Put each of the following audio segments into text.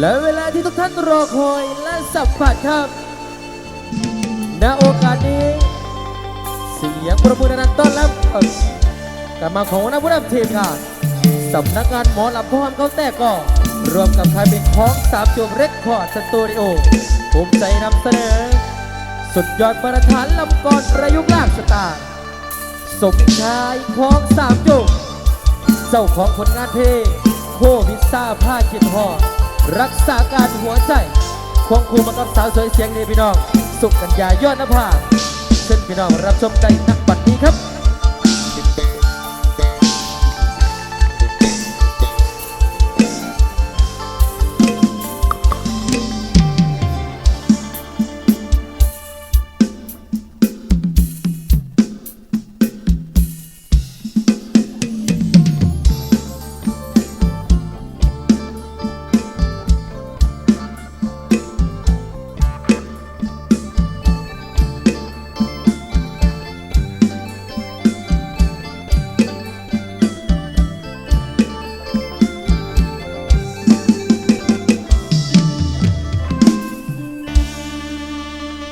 และเวลาที่ทุกท่านรอคอยและสัมผัสครับณโอกาสนี้เสียงประมือนั้นต้อนรับกลับมาของนักผู้นำทีมงานสำนักงานหมอลำพร้อมเขาแต่ก็รวมกับใครเป็นของสามจุดเรคคอร์ดสตูดิโอภูมิใจนำเสนอสุดยอดประธานลำกรประยุกต์ลากสตาร์สมชายของสามจุดเจ้าของผลงานเพลงโควิดซ่าผ้าคิดหอรักษาการหัวใจควงคู่มากับสาวสวยเสียงดีพี่น้องสุกัญญายอดนภาเชิญพี่น้องรับชมได้นักบัดนี้ครับ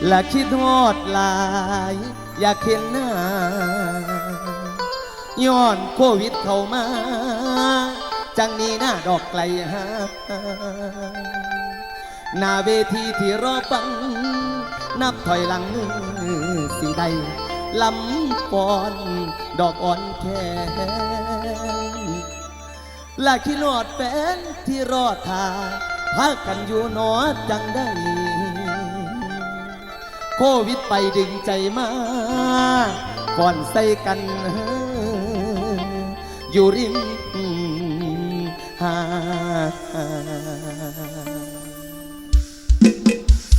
และคิดฮอดหลายอยากเห็นหน้าย้อนโควิดเข้ามาจังนี้หน้าดอกไกลหาหน้าเวทีที่รอฟังนับถอยหลังสิใดลำปอนดอกอ่อนแค่และคิดฮอดแฟนที่รอท่าพากันอยู่นอจังได้โควิดไปดึงใจมาก่อนใส่กันอยู่ริมหา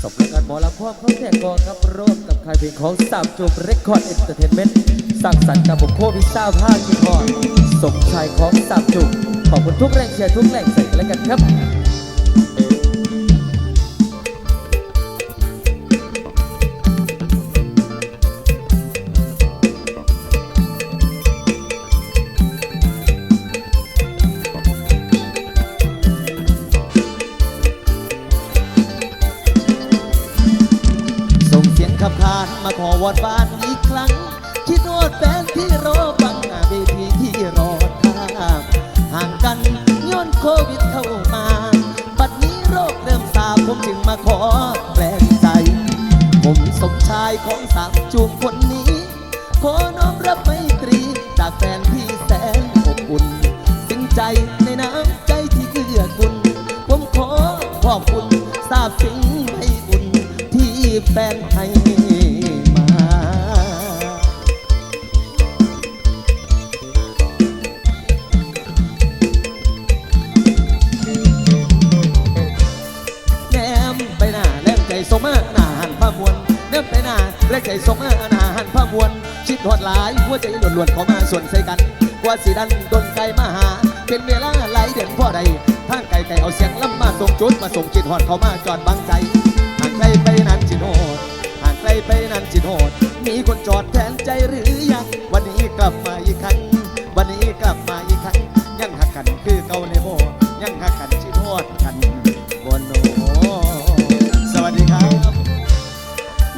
สำนักงานหมอลำพร้อมเขาแท้ก่อครับร่วมกับค่ายเพลงของสามจุดเรคคอร์ดเอนเตอร์เทนเมนต์สร้างสรรค์กับผมโควิดซ่าผ้าคิดฮอดสมชายของสามจุดขอบคุณทุกแรงเชียร์ทุกแรงใส่กันแล้วกันครับขับผ่านมาขอวอนบ้านอีกครั้งคิดโทษแฟนที่รอฟังเวทีที่รอท่าห่างกันย้อนโควิดเข้ามาบัดนี้โรคเริ่มซาผมจึงมาขอแปลงใจผมสมชายของสามจูบคนนี้ขอน้อมรับไมตรีจากแฟนที่แสนอบอุ่นสิ้นใจในน้ำใจที่เกื้อกูลผมขอขอบคุณทราบซึ้งให้อุ่นที่แฟนให้มาแนมไปหน้าแนมใจสมหน้าหันผ้ามวลแนมไปหน้าแลกใจสมหน้าหันผ้ามวลชิดหอดหลายหัวใจล้วนๆเข้ามาส่วนใส่กันกว่าสีดันดนไกลมาหาเป็นเวลาหลายเดือนพ่อใดทางไกลเอาเสียงล้ำมาส่งจุดมาส่งจิตหอดเข้ามาจอดบังใจห่างไกลไปนั้นจิตโหดห่างไกลไปนั้นจิตโหดมีคนจอดแทนใจหรือยังวันนี้กลับมาอีกครั้งวันนี้กลับมาอีกครั้งยังหักกันคือเก่าในโบยังหักกันจิตโหดกันบนโนสวัสดีครับ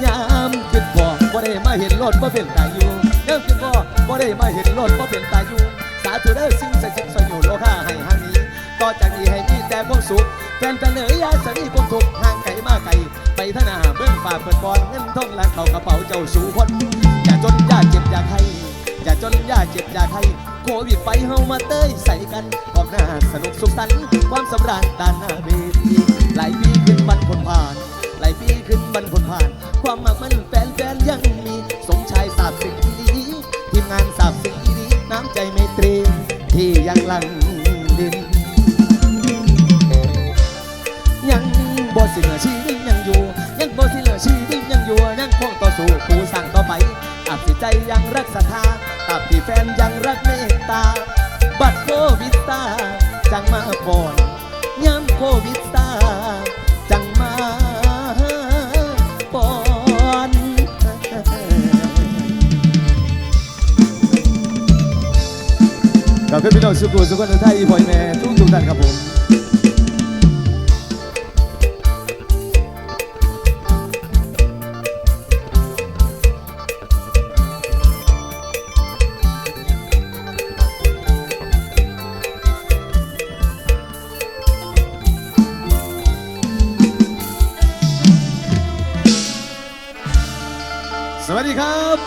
ยามขึ้นบ่ได้มาเห็นรถบ่เป็นตาอยู่ยามขึ้นบ่ได้มาเห็นรถบ่เป็นตาอยู่สาธุเด้อสิ่งศักดิ์สิทธิ์สอยู่โลกาให้ห่างนี้ต่อจากนี้ให้มีแต่ความสุขแฟนๆเอ๋ยอย่าสะมีความทุกข์ห่างไกลมาไกลไปท่านาเบื้องฝ่าเปิดบอลเงินทองล้านเข้ากระเป๋าเจ้าสู่คนอย่าจนอย่าเจ็บอย่าไข้อย่าจนอย่าเจ็บอย่าไข้โควิดไปเฮามาเต้ยใส่กันออกหน้าสนุกสุขสันต์ความสำราญด้านหน้าเวทีหลายปีขึ้นบันผลผ่านหลายปีขึ้นบันผลผ่านความมักมันแฟนยังมีสมชายสาบสิ่งดีทีมงานสาบสิ่งดีน้ำใจไมตรีที่ยังหลั่งดินยังบ่สิเหลือชีวิตยังอยู่ยังบ่สิเหลือชีวิตยังอยู่ยังคงต่อสู้ผู้สั่งต่อไปอาบสิใจยังรักศรัทธาอาบที่แฟนยังรักเมตตาบัดโควิดตาจังมาก่อนย้ำโควิดตาจังมาก่อนกับพี่น้องสุขุมสุขคนไทยพ่อแม่ทุกท่านครับผม สวัสดีครับ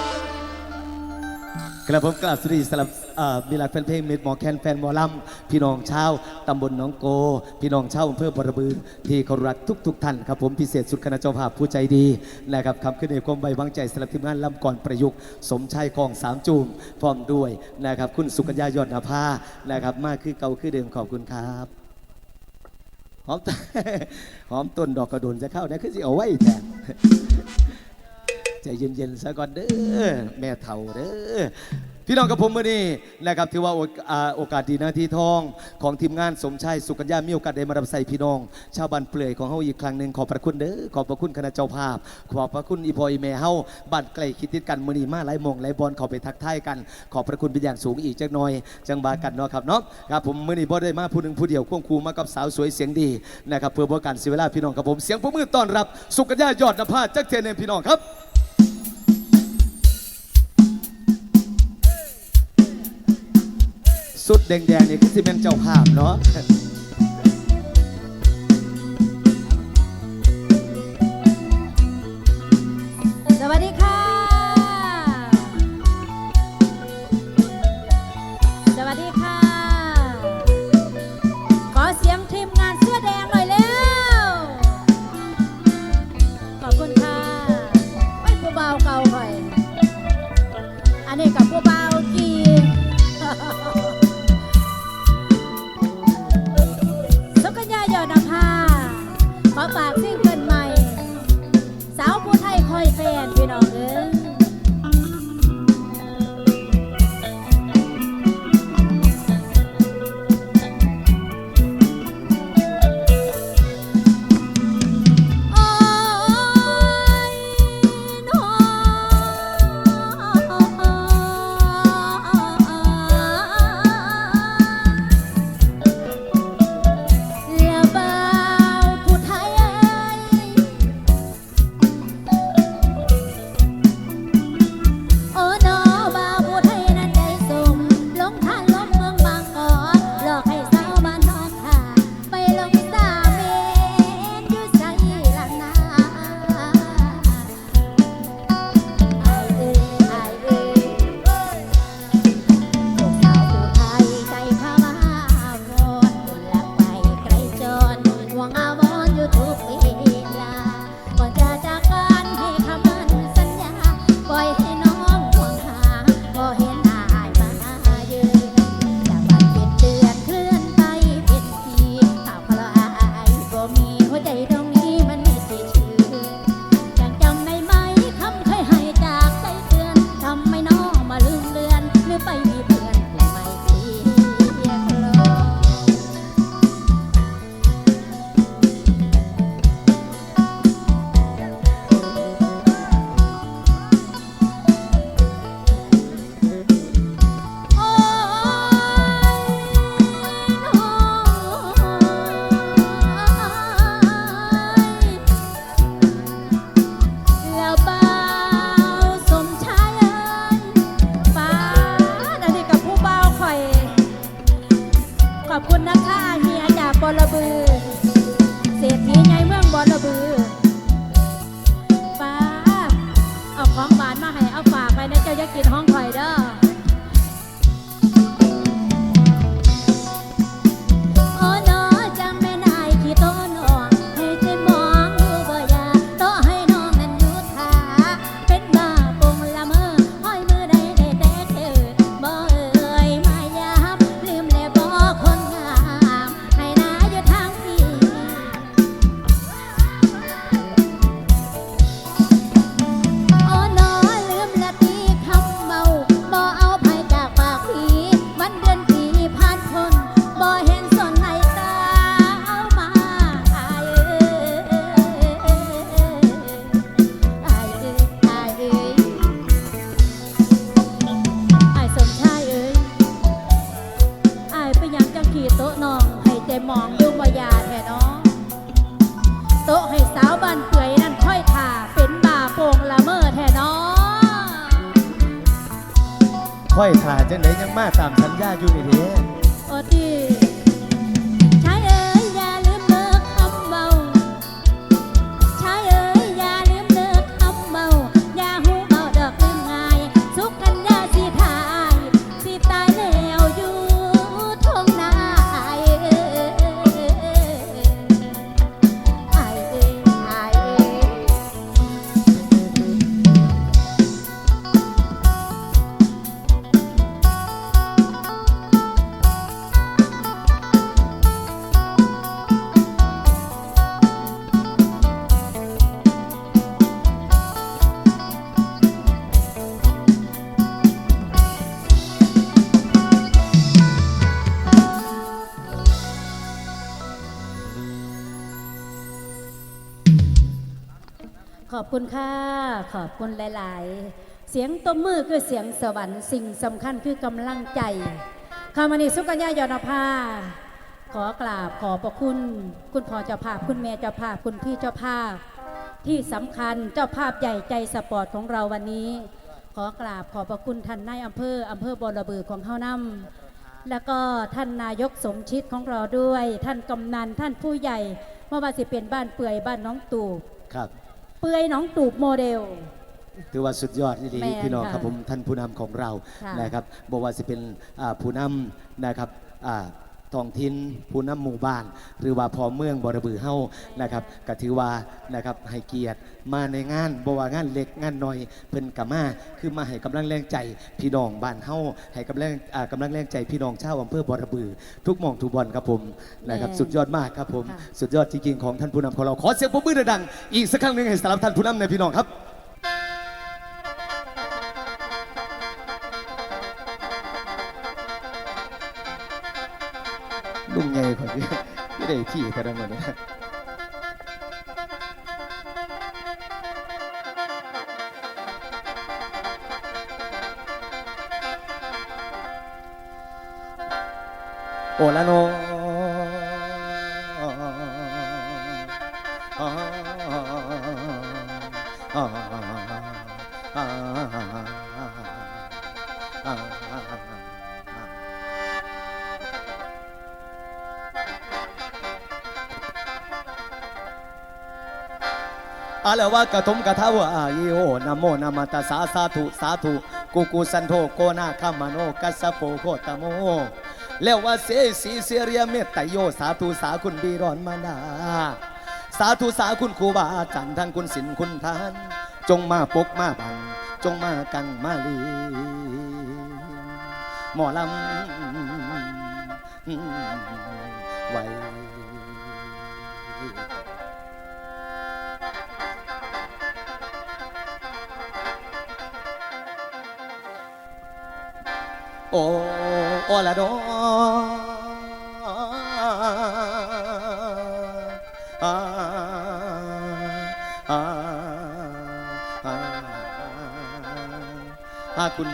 กระผมกราบสวัสดีสำหรับมีหลักแฟนเพลงเมดหมอแคนแฟนหมอลำพี่น้องชาวตำบลหนองโกพี่น้องชาวอำเภอบรบือที่เคารพทุกท่านครับผมพิเศษสุดคณะเจ้าภาพผู้ใจดีนะครับคำขึ้นในความไว้วางใจสำหรับทีมงานลำก่อนประยุกต์สมชายกองสามจูมพร้อมด้วยนะครับคุณสุกัญญายอดนภานะครับมากคือเก่าคือเดิมขอบคุณครับหอม หอมต้นดอกกระโดนจะเข้าได้คือสิเอาไว้แทนใจเย็นๆซะก่อนเด้อแม่เฒ่าเด้อพี่น้องกับผมมื่อนี้นะครับถือว่าโอกาสดีนะที่ทองของทีมงานสมชายสุกัญญามีโอกาสได้มารับใส่พี่น้องชาวบ้านเปลือยของเฮาอีกครั้งหนึ่งขอบพระคุณเด้อขอบพระคุณคณะเจ้าภาพขอบพระคุณอีพออีแม่เฮาบ้านไกลคิดติดกันมื่อนี้มาหลายมงหลายบอลเข้าไปทักทายกันขอบพระคุณเป็นอย่างสูงอีกจักหน่อยจังบากันเนาะครับเนาะครับผมมื่อนี้บ่ได้มาผู้หนึ่งผู้เดียวควงคู่มากับสาวสวยเสียงดีนะครับเพื่อบ่การเสียเวลาพี่น้องกับผมเสียงปรบมือต้อนรับสุกัญญายอดนภาจักเทนพี่น้องครับสุดแดงๆนี่คือสิเป็นเจ้าภาพเนาะสวัสดีค่ะสวัสดีค่ะขอเสียงทีมงานเสื้อแดงหน่อยเร็วขอบคุณค่ะไม่ผู้เบาเก่าหน่อยอันนี้กับผู้เบากีสุกัญญายอดนภาขอฝากซิงเกิลใหม่สาวผู้ไทยคอยแฟนพี่น้องเอ้ยโอ้ยน้องแล้วบ่าวผู้ไทยโอ้น้อบ่าวผู้ไทยนั้นใจสมลงท่านลงเมืองบางกอกหลอกให้สาวบ้านนอกท่าไปลงสาเมนอยู่ใส่ละนาอายเอ้ยอายเอ้ยพวกสาวผู้ไทยใจเข้ามาวอนบุญลักไปไกลจรหวังอาวรณ์อยู่ทุกเวลาก่อนจะจากกันให้คำมั่นสัญญาปล่อยให้น้องห่วงหาบ่เห็นอายมาเยือนจากวันเป็นเดือนเคลื่อนไปเป็นปีข่าวเพราะอายบ่มีหัวใจตรงนี้มันไม่ใช่ชื่อยังจำได้ไหมคำเคยให้จากใจเตือนทำให้น้องมาลืมเลือนหรือไปมีเพื่อนผู้ใหม่เสียกลอ โอ้ยน้อยแล้วบ่าวสมชายเอ้ยฟ้าอันนี้กับผู้บ่าวข่อยขอบคุณนะคะเฮียจากบอระบือเศรษฐีใหญ่เมืองบอระบือฟ้าเอาของหวานมาให้เอาฝากไปนะเจ้าอย่ากินห้องข่อยเด้อ โอ้น้อจังแม่นายขี้โตน้องให้ใจมองอยู่บ่อยาโตให้น้องนั้นอยู่ท่าเป็นบ้าปงละเมอห้อยมือใดได้แต่เธอบ่เอ่ยมายามลืมแล้วบ่คนงามให้นาอยู่ทางพี่ โอ้น้อลืมละตีคำเมาบ่เอาไผจากปากพี่วันเดือนปีผ่านคนบ่เห็นสนในตาเอามาอายเอ้ยอายเอ้ยอายเอ้ยอายสมชายเอ้ยอายไปยังจังขี่โต๊ะน้องให้ใจมองดูบ่ยาแท้น้อง โต๊ะให้สาวบ้านเปื่อยนั่นค่อยท่าเป็นบ่าโป่งละเมอแท้น้อ ค่อยถ่าจังไหนยังมาตามสัญญาอยู่นี่เด้ โอ้ดีชายเอ๋ยอย่าลืมเลิกคำเมาชายเอ๋ยอย่าลืมเลิกคำเมาอย่าหูเมาด ขอบคุณค่ะขอบคุณหลายๆ เสียงตบมือคือเสียงสวรรค์สิ่งสำคัญคือกำลังใจคำวันนี้สุกัญญายอนภาขอกราบขอบพระคุณคุณพ่อเจ้าภาพคุณแม่เจ้าภาพคุณพี่เจ้าภาพที่สำคัญเจ้าภาพใหญ่ใจสปอร์ตของเราวันนี้ ขอกราบขอบพระคุณท่านนายอำเภอบอระบือของเฮานำแล้วก็ท่านนายกสมชิดของเราด้วย ท่านกำนันท่านผู้ใหญ่เมื่อวานสิเป็นบ้านเปื่อยบ้านน้องตู่ ครับ เปื่อยน้องตูบโมเดล ถือว่าสุดยอดที่ดี แม่น พี่น้อง ค่ะ ครับผมท่านผู้นำของเรา ค่ะ นะครับบอกว่าจะเป็นผู้นำนะครับท้องถิ่นผู้นำหมู่บ้าน หรือว่าพอเมืองบรบือเฮานะครับก็ถือว่านะครับให้เกียรติมาในงานบ่ว่างานเล็กงานน้อยเพิ่นก็มาคือมาให้กำลังแรงใจพี่น้องบ้านเฮาให้กำลังแรงใจพี่น้องชาวอำเภอบรบือ ทุกหม่องทุกบอนครับผมนะครับ แม่ สุดยอดมากครับผม ค่ะ สุดยอดจริงๆของท่านผู้นำของเราขอเสียงปรบมือดังๆอีกสักครั้งหนึ่งให้สำหรับท่านผู้นำในพี่น้องครับ ลุงใหญ่กว่าพี่ไม่ได้ที่กระดังเหมือนนี้โอลาโนอาละวะกะทมกะทาวะอายิโอนะโมนะมาตาสาสาธุสาธุกุกุสันโธโกนาคามโนกัสสะโปโคตโมแล้วว่าเสสีเสเรียเมตไตโยสาธุสาคุณบีรอนมานาสาธุสาคุณครูบาอาจารย์ท่านคุณศิลคุณทาน จงมาปกมาบังจงมากังมาลีหมอลำไว้ โอโอละโดอาคุณ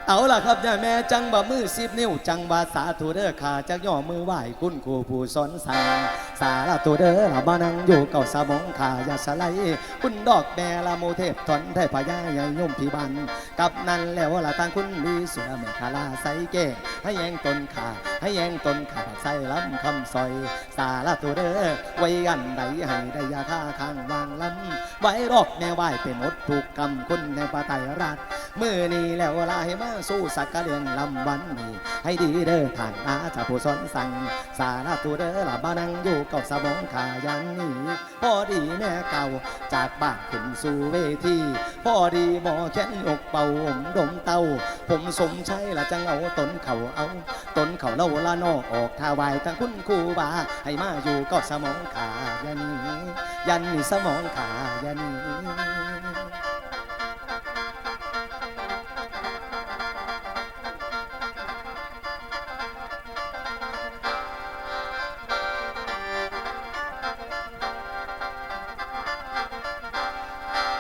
เอาล่ะครับย่าแม่จังบ่มือ10 นิ้วจังบ่าสาธุเด้อข้าจักย่อมือไหว้คุณครูผู้สอนสั่งสาละตัวเด้อละบ่นั่งอยู่เก่าสมองข้าอย่าสไลคุณดอกแม่ละโมเทพถอนไทยพญาใหญ่ย่อมพิบันกับนั้นแล้วละต่างคุณมีเสือแม่คาลาใส่แก่ให้แยงตนขาให้แยงตนขาใส่ลำคำซอยสาละตัวเด้อไว้กันใดให้ได้ยาค่าข้างวางลำไว้รอกแม่ไหวเป็นอดถูกกรรมคุณในปาไตรรัฐมือนี้แล้วลาให้มาสู้สักกะเลียงลำวันนี้ให้ดีเด้อท่านอาจารย์ผู้สอนสั่งสาละตัวเด้อละบ้านังอยู่เก่าสมองขายันนี้พอดีแม่เก่าจากบ้านขึ้นสู่เวทีพอดีหมอแขนอกเป่าอมดมเต้าผมสมใช้ละจังเอาต้นเขาต้นเขาเล่าละนอกออกทาวายทั้งคุณครูบาให้มาอยู่เก่าสมองขายันนี้สมองขายันนี้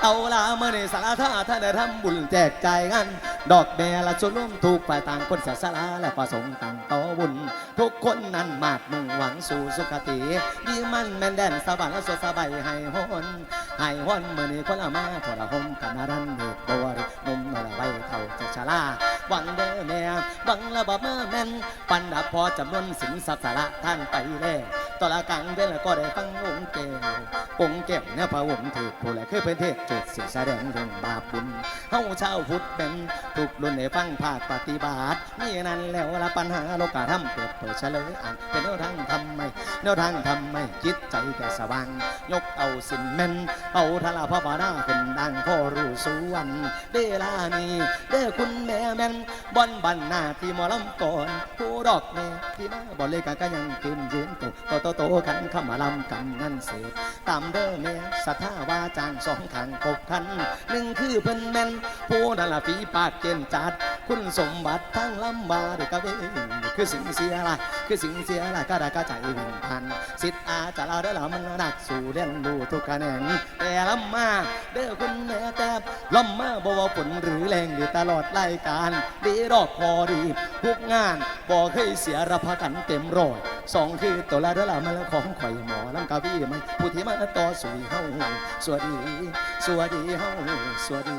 เอาละเมื่อในสาราท่านได้ทำบุญแจกจ่ายกันดอกแม่ละชวนร่วมถูกฝ่ายต่างคนเสียสละและประสงค์ต่างต่อบุญทุกคนนั้นมากมุ่งหวังสู่สุขติดีมันแม่นแดนสวรรค์และสดสบายให้ฮอนเมื่อนี้คนละมาทรหมกันนารันเด็กบวริมุมมาละใบเท่าจะชลาหวังเด้อแม่หวังละบ่เมื่อแม่นปันดับพอจำนวนสินทรัพย์สาระท่านไปแล้วตละกังเวลาก็ได้ฟังองค์แก้วเนี่ยพระวงศ์ถือผู้แลคือเป็นเทศจุดเสียแสดงเรื่องบาปบุญเฮาชาวพุทธเป็นทุกรุ่นในฟังภาคปฏิบัตินี่นั่นแล้วละปัญหาโลกธรรมเปิดเผยเฉลยอ่านเป็นแนวทางทำไม่จิตใจแก่สว่างยกเอาสินแม่นเอาทลาพระบาดาขึ้นดังพ่อรู้สวรรค์เวลานี้เด้อคุณแม่แม่นบอนบันหน้าที่หมอลำก่อนผู้ดอกแม่ที่มาบ่เลยก็ยังขึ้นยืนโตกันเข้ามาลำกันนั่นเสพตามเด้อแม่สัทธาวาจางสองทางปกทันหนึ่งคือเพิ่นแม่นผู้นั่นละฝีปากเกณฑ์จัด คุณสมบัติทั้งลำบากกะเวคือสิ่งเสียละคือสิ่งเสียละก็ได้ก็ใจวิ่งพันสิทธิ์อาจะลาเด้อละมันนักสู่เรียนรู้ทุกคะแนนแต่ลำมาเด้อคุณแม่แต่ลำมาบ่ว่าผลหรือแรงดีตลอดรายการดีรอบพอดีทุกงานบ่เคยเสียรับประกันเต็มร้อยสองคือตัวละเด้อละมันของข่อยหมอลำกะวี่มันผู้ที่มาต่อสู่เฮาสวัสดีสวัสดีเฮาสวัสดี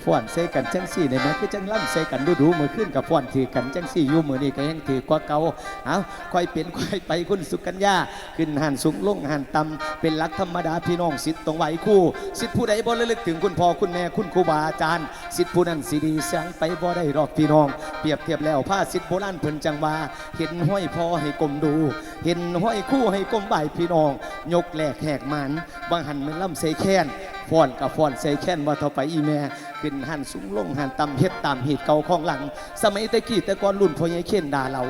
ฟ้อนใส่กันจังสี่เนี่ยนะคือจังล่ำใส่กันดูมือขึ้นกับฟ้อนถือกันจังสี่อยู่มือนี่ก็ยังถือกว่าเก่าเอาค่อยเปลี่ยนค่อยไปคุณสุกัญญาขึ้นหันสูงลงหันต่ำเป็นหลักธรรมดาพี่น้องสิทธิ์ตรงไหวคู่สิทธิ์ผู้ใดบ่ระลึกถึงคุณพ่อคุณแม่คุณครูบาอาจารย์สิทธิ์ผู้นั้นสีดีเสียงไปบ่ได้รอกพี่น้องเปรียบเทียบแล้วผ้าสิทธิ์โบราณเพิ่นจังว่าเห็นห้อยพ่อให้กลมดูเห็นห้อยคู่ให้กลมใบพี่น้องยกแหลกแหกมันบางหันมันล่ำใส่แค้นฟ้อนกับฟ้อนใส่แค้นว่าเท่าไปอีแม่ขึ้นหันสูงลงหันต่ำเฮ็ดตามเหตุเก่าของหลังสมัยตะกี้แต่ก่อนรุ่นพ่อใหญ่เข่นด่าเหลา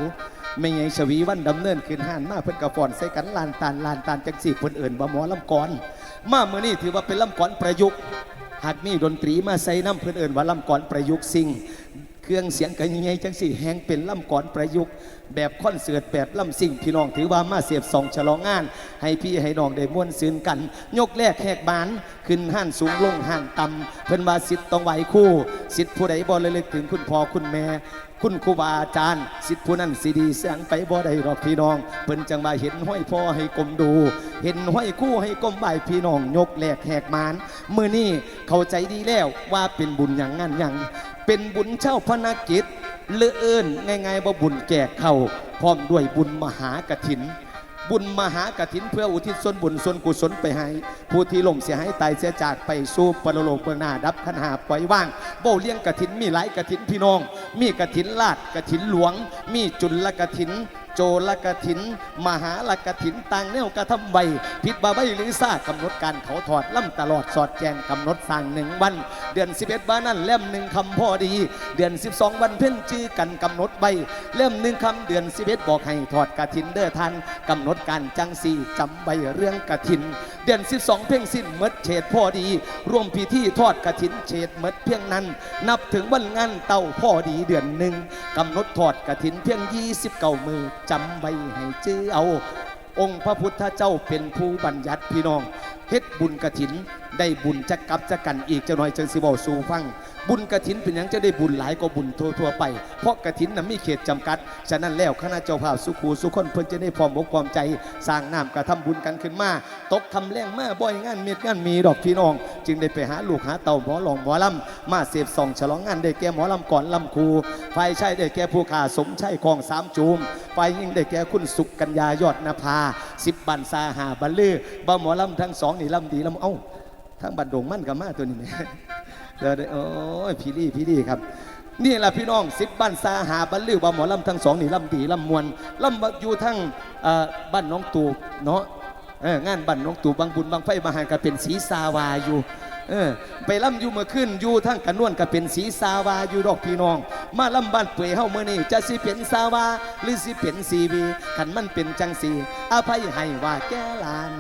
ไม่ใหญ่ชวีวันดำเนินขึ้นหันมาเพิ่นกับฟ้อนใส่กันลานตาลจังสี่เพิ่นเอิ้นว่าหมอลำกรมาเมื่อนี้ถือว่าเป็นลำกรประยุกต์หากมีดนตรีมาใส่น้ำเพิ่นเอิ้นว่าลำกรประยุกต์สิ่งเครื่องเสียงกันยังไงจังสี่แหงเป็นลำกรประยุกต์แบบคอนเสิร์ตแบบลำสิ่งพี่น้องถือว่ามาเสียบสองฉลองงานให้พี่ให้น้องได้ม่วนซื่นกันยกแรกแหกบานขึ้นห้านสูงลงห้านต่ำเพิ่นว่าสิทธิ์ต้องไหวคู่สิทธิ์ผู้ใดบ่ระลึกถึงคุณพ่อคุณแม่คุณครูบาอาจารย์สิทธิ์ผู้นั้นสิดีเสียงไปบ่ได้หรอกพี่น้องเพิ่นจังว่าเห็นห้อยพ่อให้กลมดูเห็นห้อยคู่ให้กลมไหวพี่น้องยกแรกแหกบานมื้อนี้เข้าใจดีแล้วว่าเป็นบุญอย่างงั้นอย่างเป็นบุญเช่าพระนักกิจเลื่อเอิญง่ายๆว่าบุญแก่เข้าพร้อมด้วยบุญมหากฐินบุญมหากฐินเพื่ออุทิศส่วนบุญส่วนกุศลไปให้ผู้ที่ล่มเสียหายตายเสียจากไปสู่ปรโลกเบื้องหน้าดับขันหาปล่อยว่างโบเลี้ยงกฐินมีหลายกฐินพี่น้องมีกฐินลาดกฐินหลวงมีจุลกฐินโจรกฐินมหาลกฐินต่างแนวกระทำใบผิดบาใบหรือซ่ากำหนดการเขาถอดล่ำตลอดสอดแจงกำหนดสร้าง1 วันเดือน11วันนั้นเล่ม1 คำพอดีเดือน12 วันเพ่นชื่อกันกำหนดใบเล่ม1 คำเดือน11บอกให้ถอดกฐินเด้อทันกำหนดการจังสี่จำใบเรื่องกฐินเดือน12 เพ่งสิ้นเมดเฉดพอดีร่วมพิธีทอดกฐินเฉดเมดเพียงนั้นนับถึงวันงานเต่าพอดีเดือน1กำหนดถอดกฐินเพียง29 มือจำใบให้จื้อเอาองค์พระพุทธเจ้าเป็นผู้บัญญัติพี่น้องเฮ็ดบุญกฐินได้บุญจักกับจักกันอีกจะน้อยจังสิเว้าสู่ฟังบุญกฐินเป็นหยังจะได้บุญหลายกว่าบุญทั่วไปเพราะกฐินน่ะมีเขตจำกัดฉะนั้นแล้วคณะเจ้าภาพสุขูสุคนเพิ่นจะได้พร้อมอกพร้อมใจสร้างน้ำกระทำบุญกันขึ้นมาตกคำแรงมาบ่อยงานเม็ดงานมีดอกพี่น้องจึงได้ไปหาลูกหาเต่าหมอหลองหมอลำมาเสพส่องฉลองงานได้แก่หมอลำก่อนลำครูฝ่ายชายได้แก่ผู้ขาสมชัยคลอง3 จูมฝ่ายหญิงได้แก่คุณสุกัญญายอดนภา10 บันซาหาบัลลือบ่หมอลำทั้ง2นี่ลำดีลำเอ้าทั้งบัดดงมั่นกับมาตัวนี้เดี๋ยวโอ้ยพี่ดีครับนี่แหละพี่น้อง10 บ้านซาหาบัลลือว่าหมอลำทั้ง2นี่ลำดีลำมวลลำอยู่ทั้งบ้านน้องตูเนาะงานบ้านน้องตูบางบุญบางไฟมหาก็เป็นสีสาวาอยู่ไปลำอยู่เมื่อขึ้นอยู่ทั้งกันนวลก็เป็นสีสาวาอยู่ดอกพี่น้องมาลำบ้านเปื่อยเฮาเมื่อนี้จะสิเป็นสาวาหรือสิเป็นซีวีขันมันเป็นจังสีอภัยให้ว่าแก่ลาน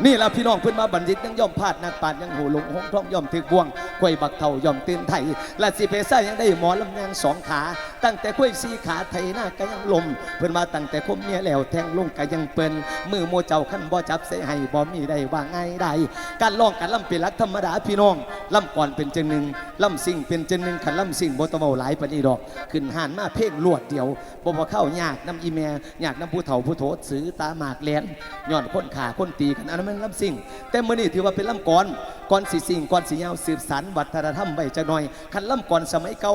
นี่แหละพี่น้องเพื่อนมาบัณฑิตยังย่อมพลาดนักปราชญ์ยังหูลงหงท้องย่อมถึกบ่วงควยบักเท่าย่อมตื่นไทยและสิเพซ่ายังได้หมอลำยาง2 ขาตั้งแต่ควย4 ขาไทยหน้าก็ยังลมเพื่อนมาตั้งแต่คมเมียแล้วแทงลงก็ยังเปิ้นมือโมเจ้าขั้นบ่จับเสให้บ่มีได้ว่าง่ายได้การร้องการลำเป็นหลักธรรมดาพี่น้องลำก่อนเป็นจังหนึ่งลำสิ่งเป็นจังหนึ่งขันลำสิ่งบ่ต้องเว้าหลายปานนี้ดอกขึ้นห่านมาเพ่งลวดเดียวบ่เข้ายากน้ำอีแม่ยากน้ำผู้เฒ่าผู้โถซื้อตาหมากแหลนย้อนคนขาคนตีกันอันนั้นมันลำสิ่งแต่เมื่อนี้ถือว่าเป็นลำก่อนสิสิ่งก่อนสิยาวสืบสานวัฒนธรรมไว้จะหน่อยคันลำก่อนสมัยเก่า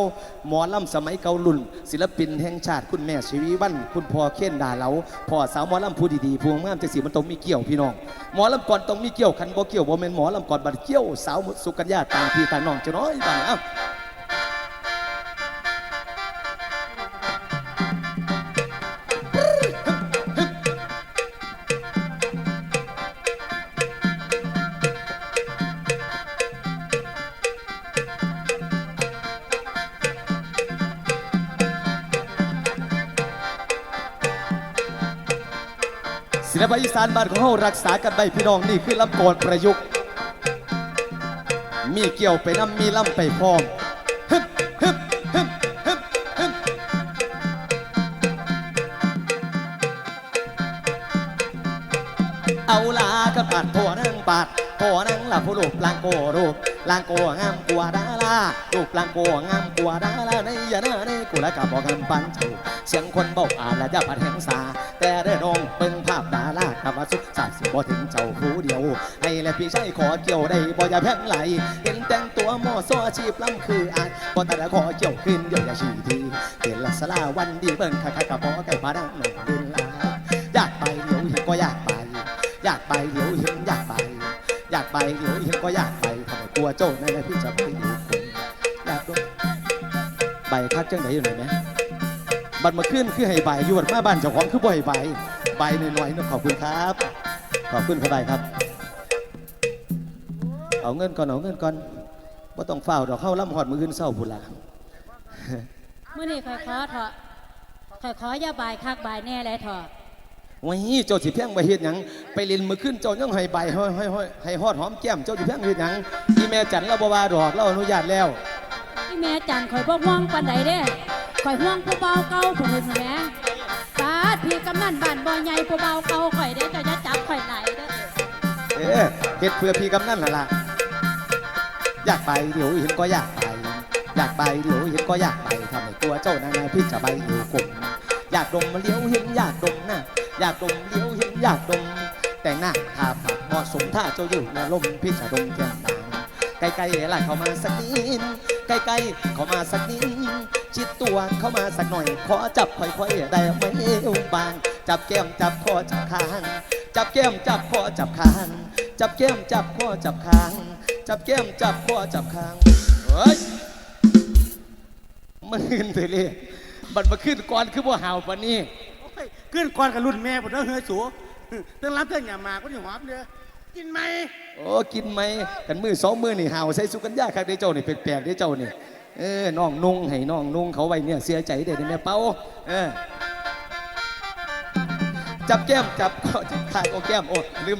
หมอลำสมัยเก่ารุ่น ศิลปินแห่งชาติคุณแม่ชีวีวันคุณพ่อเคนดาเหลาพ่อสาวหมอลำผู้ดีๆพวงงามจังสีมันต้องมีเกี่ยวพี่น้องหมอลำก่อนต้องมีเกี่ยวคันบ่เกี่ยวบ่แม่นหมอลำก่อนบัดเกี่ยวสาวสุกัญญาต่างพี่ต่างน้องจะน้อยต่างอ้าวศิลปะอีสานบ้านของเรารักษากันไปพี่น้องนี่คือลำกลประยุกต์มีเกี่ยวไปน้ำมีล่ำไปพร้อมฮึบฮึบฮึบฮึบฮึบเอาลากระปาดโถนั่งปาดโถนั่งหลับผู้ลูกลางโกรูปลางโกงามกว่าดาราลูกลางโกงามกว่าดาราในยานาในกูละกับบอกกันปันถูกเสียงคนบอกอ่านและจะผัดแห่งสาแต่ได้น้องเบิ่งภาพดารากับว่าสุขสันต์สิบ่ถึงเจ้าผู้เดียวให้และพี่ชายขอเกี่ยวได้บ่อย่าแพ้งไหลเห็นแต่งตัวหม้อซ้อชีพล้ำคืออ่านบ่แต่ละขอเกี่ยวขึ้นเดี๋ยวอย่าชี้ทีเห็นละสลาวันดีเบิ่งคักกับพอไก่พาดังหนุ่มดินลาอยากไปเดี๋ยวเห็นก็อยากไปอยากไปเดี๋ยวเห็นอยากไปอยากไปเดี๋ยวเห็นก็อยากไปทำไมกลัวโจ้ในพี่จะไปอยู่คนอยากดูใบคักจังไหนอยู่ไหนไหมบัดมาขึ้นคือให้ใบอยู่บัดมาบ้านเจ้าของคือบ่ให้ใบหน่อยๆนะขอบคุณครับขอบคุณครับใบครับเอาเงินก่อนว่าต้องเฝ้าดอกเข้าล่ำหอดมือขึ้นเศร้าผุนละ เมื่อนี้คอยขอเถอะคอยขอย่าบายคักบายแน่เลยเถอะวันนี้เจ้าสิเพียงไปเฮ็ดหยังไปเล่นมือขึ้นเจ้ายังให้ใบให้ฮอดหอมแก้มเจ้าสิเพียงเฮ็ดหยังที่แม่จันเราบ่ว่าดอกเราอนุญาตแล้วที่แม่จันคอยบ่ห่วงปานใดเด้คอยห่วงผู้เบาเก่าผู้เห็นแม่ปาดพี่กำนันบ้านบ่ใหญ่ผู้เบาเก่าข่อยเด้เจ้าจะจับข่อยไหลเด้อเฮ็ดเพื่อพี่กำนันล่ะอยากไปเดี๋ยวเห็นก็อยากไปอยากไปเดี๋ยวเห็นก็อยากไปทำให้กลัวเจ้านานาพี่จะไปอยู่กลุ่มอยากดมเลี้ยวเห็นอยากดมนะอยากดมเลี้ยวเห็นอยากดมแต่งหน้าทาปากเหมาะสมถ้าเจ้าอยู่ในลมพี่จะดมแก้มนางใกล้ๆไหลเข้ามาสักนิดใกล้ๆเข้ามาสักนิดชิดตัวเข้ามาสักหน่อยขอจับค่อยๆได้ไหมบางจับแก้มจับคอจับคางจับแก้มจับคอจับคางจับแก้มจับคอจับคางจับแก้มจับคอจับคางเฮ้ยมันขึ้นเลยบัดมาขึ้นก่อนคือบ่ห่าวปานนี้ขึ้นก่อนกับรุ่นแม่ผมต้องเฮ้ยสูเรื่องรับเรื่องอย่ามาก็อย่าหอมเด้อกินไหมโอ้กินไหมกันมือสองมือนี่ห่าวใส่สุกัญญาครับได้เจ้านี่แปลกๆได้เจ้านี่น้องนุ่งให้น้องนุ่งเขาไว้เนี่ยเสียใจเด็ดแม่เป้าจับแก้มจับคอจับคางโอ้แก้มโอ้ลืม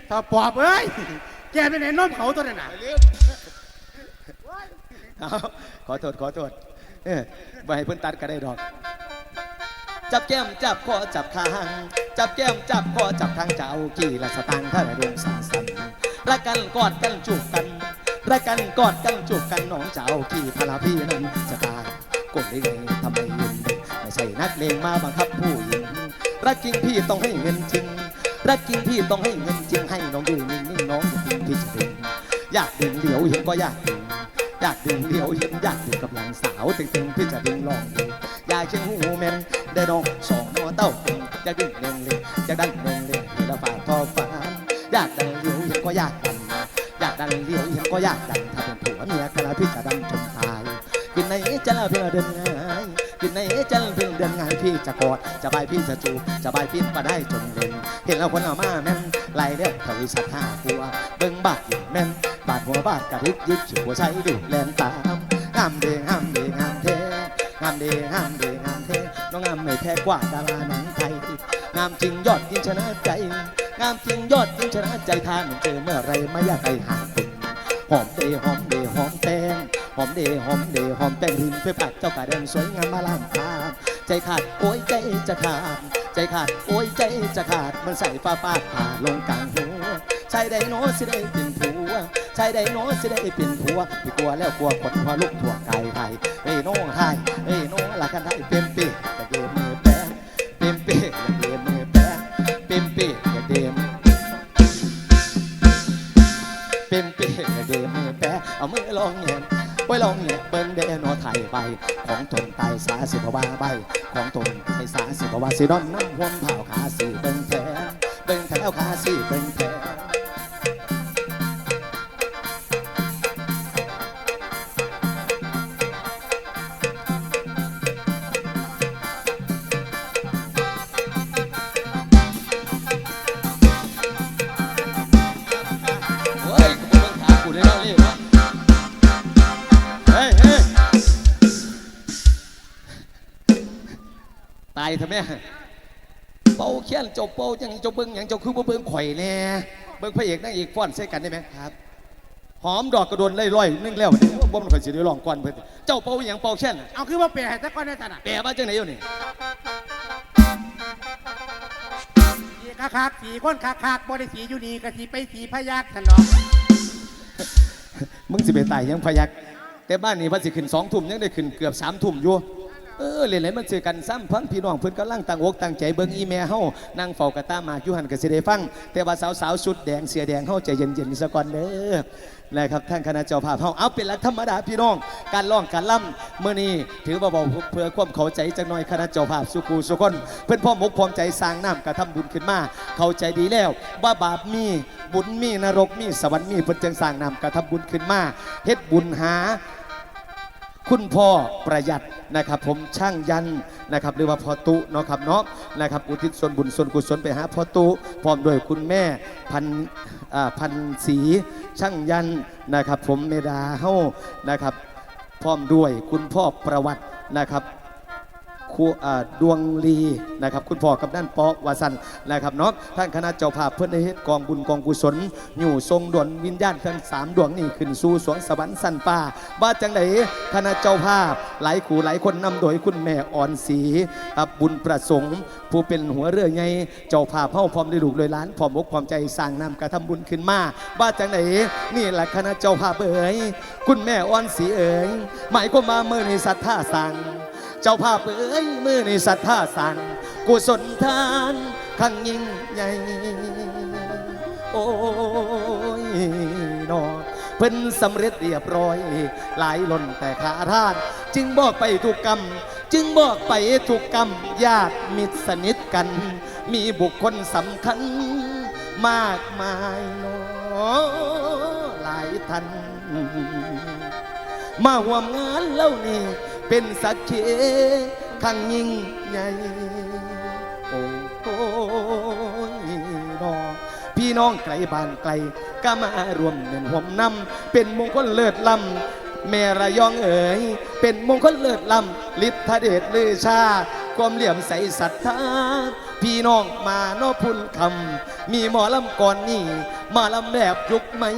ถ้าปอบเอ้ยแกไปไหนน้อมเขาตัวนั้นน่ะขอโทษไปให้เพิ่นตัดก็ได้ดอกจับแก้มจับคอจับคางจับแก้มจับคอจับคางจะเอากี่ละสตางค์ถ้าได้ดวงสั้นๆรักกันกอดกันจูบกันรักกันกอดกันจูบกันน้องจะเอากี่พลาพี่นั้นจะตายกดได้ไงทำไมยืนไม่ใช่นักเลงมาบังคับผู้หญิงรักจริงพี่ต้องให้เงินจริงรักจริงพี่ต้องให้เงินจริงให้น้องดูนิ่งๆน้องจริงพี่จะดึงอยากดึงเดี๋ยวเห็นก็อยากดึงอยากดึงเดียวเห็นอยากดึงกับหลังสาวตึงๆพี่จะดึงลองดูอยากเชียงหูแมนได้น้องสองนอเต้าอยากดึงเล่งเลยอยากดันเล่งเลยเห็นละฝ่าทอฟ้าอยากดันเดียวเห็นก็อยากดันอยากดันเดียวเห็นก็อยากดันถ้าเป็นผัวเมียกันแล้วพี่จะดันจนตายกินในจะเพื่อเดินง่ายกินในจะเพื่อเดินง่ายพี่จะกอดจะใบพี่จะจูบจะใบพี่มาได้จนเล่นเห็นแล้วคนเอามาแม่นไหลเด้อทวีสัตว์ห้าตัวเบิ่งบาดอยู่แม่นบาดหัวบาดกระดึกยึดฉิวหัวใจดูแลนตามงามเดงามเดงามเทงามเดงามเดงามเทน้องงามไม่แพ้กว่าดาราหนังไทยงามจริงยอดจริงชนะใจงามจริงยอดจริงชนะใจทานเจอเมื่อไรไม่อยากไปหาคุณหอมเดหอมเดหอมแตงหอมเดหอมเดหอมแตงหินเพื่อผัดเจ้ากระเด็นสวยงามมาล่ำพาใจขาดโอ้ยใจจะขาดใจขาดโอ้ยใจจะขาดมันใส่ฟ้าฟาดผ่าลงกลางหัวชายใดโน้สิได้เป็นผัวชายใดโน้สิได้เป็นผัวพี่กลัวแล้วกลัวคนหัวลุกทั่วกายไทยเอ้โน้ไทยเอ้โน้ละกันไทยเป็นปีกระเดมมือแปะเป็นปีกระเดมมือแปะเป็นปีกระเดมเป็นปีกระเดมมือแปะเอามือลองเงียบ ว้ลองเนี่ยเบิ่งเดนอไทยใบของตนไตสาสิบว่าใบของตนไตสาสิบว่าสิดอนน้ำห่วงเผาขาสีเบิ่งแทนเบิ่งแถวขาสีเบิ่งแทนตายทำไมเป่าเขียนเจ้าเป่าจังเจ้าเบิ้งอย่างเจ้าคือบ่เบิ้งข่อยแน่เบิ้งพระเอกนางเอกฟ้อนใส่กันได้ไหมครับหอมดอกกระโดนล่อยๆนึงแล้วบ่มันข่อยสิได้ร้องก่อนเพิ่นเจ้าเป่าอย่างเป่าเขียนเอาคือว่าแปลให้ตะก้อนได้ตาน่ะแปลว่าจังไหนอยู่นี่สีคักๆสีคนคักๆบ่ได้สีอยู่นี่ก็สีไปสีพยัคฆ์ซั่นเนาะมึงสิไปตายยังพยักแต่บ้านนี้ว่าสิขึ้น2 ทุ่มยังได้ขึ้นเกือบ3 ทุ่มอยู่เล่นไหนมันเจอกันซ้ำพันพี่น้องเพิ่นกำลังตั้งอกตั้งใจเบิ่งอีแม่เฮานั่งเฝ้ากระตามาอยู่หันก็สิได้ฟังแต่ว่าสาวๆชุดแดงเสียแดงเฮาใจเย็นๆซะก่อนเด้อนะครับท่านคณะเจ้าภาพเฮาเอาเป็นละธรรมดาพี่น้องการร้องการล่ำมื้อนี้ถือว่าเบาเพื่อความเข้าใจจักหน่อยคณะเจ้าภาพสุกูสุคนเพิ่นพร้อมอกพร้อมใจสร้างน้ำกระทำบุญขึ้นมาเข้าใจดีแล้วว่าบาปมีบุญมีนรกมีสวรรค์มีเพิ่นจึงสร้างน้ำกระทำบุญขึ้นมาเฮ็ดบุญหาคุณพ่อประหยัดนะครับผมช่างยันนะครับหรือว่าพ่อตุเนาะครับเนาะนะครับอุทิศส่วนบุญส่วนกุศลไปหาพ่อตุพร้อมด้วยคุณแม่พันศรีช่างยันนะครับผมเมดาเฮานะครับพร้อมด้วยคุณพ่อประวัตินะครับดวงลีนะครับคุณพ่อกับด้านปอวาสันนะครับเนาะท่านคณะเจ้าภาพเพื่อนได้เฮ็ดกองบุญกองกุศลอยู่ทรงดวงวิญญาณทั้ง3 ดวงนี่ขึ้นสู่สวงสวรรค์สันป่าบ้าจังไดคณะเจ้าภาพหลายคู่หลายคนนำโดยคุณแม่อ่อนศรีบุญประสงค์ผู้เป็นหัวเรือไงเจ้าภาพเฮาพร้อมได้ลูกเลยล้านพร้อมอกพร้อมใจสร้างนำกระทำบุญขึ้นมาบ้าจังไดนี่แหละคณะเจ้าภาพเอ๋ยคุณแม่อ่อนศรีเอ๋ยหมายความว่าเมื่อในศรัทธาสั่งเจ้าภาพเอ้ยมือในศรัทธาสั่งกุศลทานขังยิ่งใหญ่โอ้ยนอเพิ่นสำเร็จเรียบร้อยหลายล้นแต่ขาทานจึงบอกไปทุกกรรมจึงบอกไปทุกกรรมญาติมิตรสนิทกันมีบุคคลสำคัญมากมายนอหลายท่านมาร่วมงานเล่านี่เป็นสักขีขังยิ่งใหญ่โอ้ยน้องพี่น้องไกลบ้านไกลก็มารวมเป็นห่วมนำเป็นมงคลเลิศล้ำแม่ระยองเอ๋ยเป็นมงคลเลิศล้ำฤทธเดชลือชาความเหลี่ยมใสศรัทธาพี่น้องมาโนพุนคำมีหมอลำก่อนนี่มาลำแบบยุคใหม่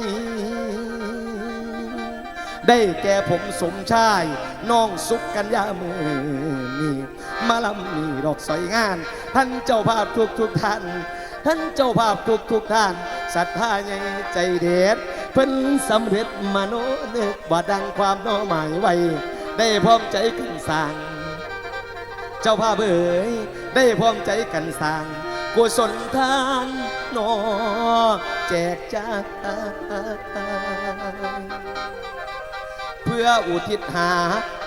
ได้แก่ผมสมชายน้องสุกกัญญามือนี่มาลำมีดอกสอยงานท่านเจ้าภาพทุกท่านท่านเจ้าภาพทุกท่านศรัทธาใหญ่ใจเด็ดเพิ่นสำเร็จมโนนึกบ่ดังความน้อหมายไว้ได้พร้อมใจกันสร้างเจ้าภาพเอ๋ยได้พร้อมใจกันสร้างกุศลทานนอแจกจากเพื่ออุทิศหา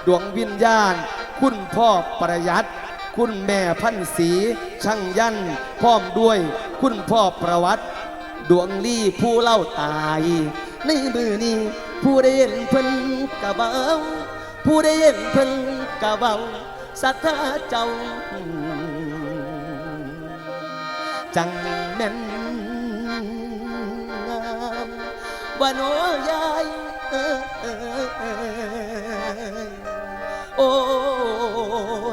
ดวงวิญญาณคุณพ่อประหยัดคุณแม่พันศรีช่างยันพร้อมด้วยคุณพ่อประวัติดวงลี่ผู้เล่าตายในมือนี้ผู้ได้เห็นเพิ่นกะเบาผู้ได้เห็นเพิ่นกะเบาศรัทธาเจ้าจังแม่นงามว่าน้อยายโอ้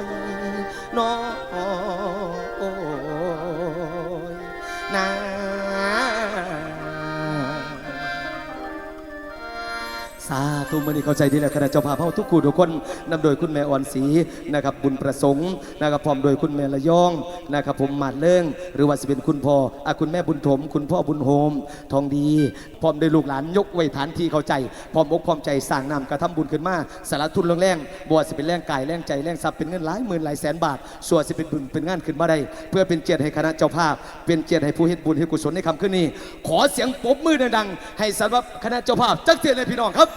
ยน้อยนาสาธุมื้อนี้เข้าใจดีแล้วคณะเจ้าภาพเฮาทุกคู่ทุกคนนำโดยคุณแม่อ่อนศรีนะครับบุญประสงค์นะครับพร้อมโดยคุณแม่ละยองนะครับผมมาดเลื่องหรือว่าสิเป็นคุณพ่อคุณแม่บุญถมคุณพ่อบุญโฮมทองดีพร้อมด้วยลูกหลานยกไว้ฐานที่เข้าใจพร้อมอกพร้อมใจสร้างนำกระทำบุญขึ้นมาสารทุนแรงๆบ่ว่าสิเป็นแรงกายแรงใจแรงทรัพย์เป็นเงินหลายหมื่นหลายแสนบาทส่วนสิเป็นบุญเป็นงานขึ้นมาได้เพื่อเป็นเกียรติให้คณะเจ้าภาพเป็นเกียรติให้ผู้เฮ็ดบุญเฮ็ดกุศลในค่ำคืนนี้ขอเสียงปรบมือดังๆให้สำหรับคณะเจ้าภาพจักเสียเลยพี่น้องครับ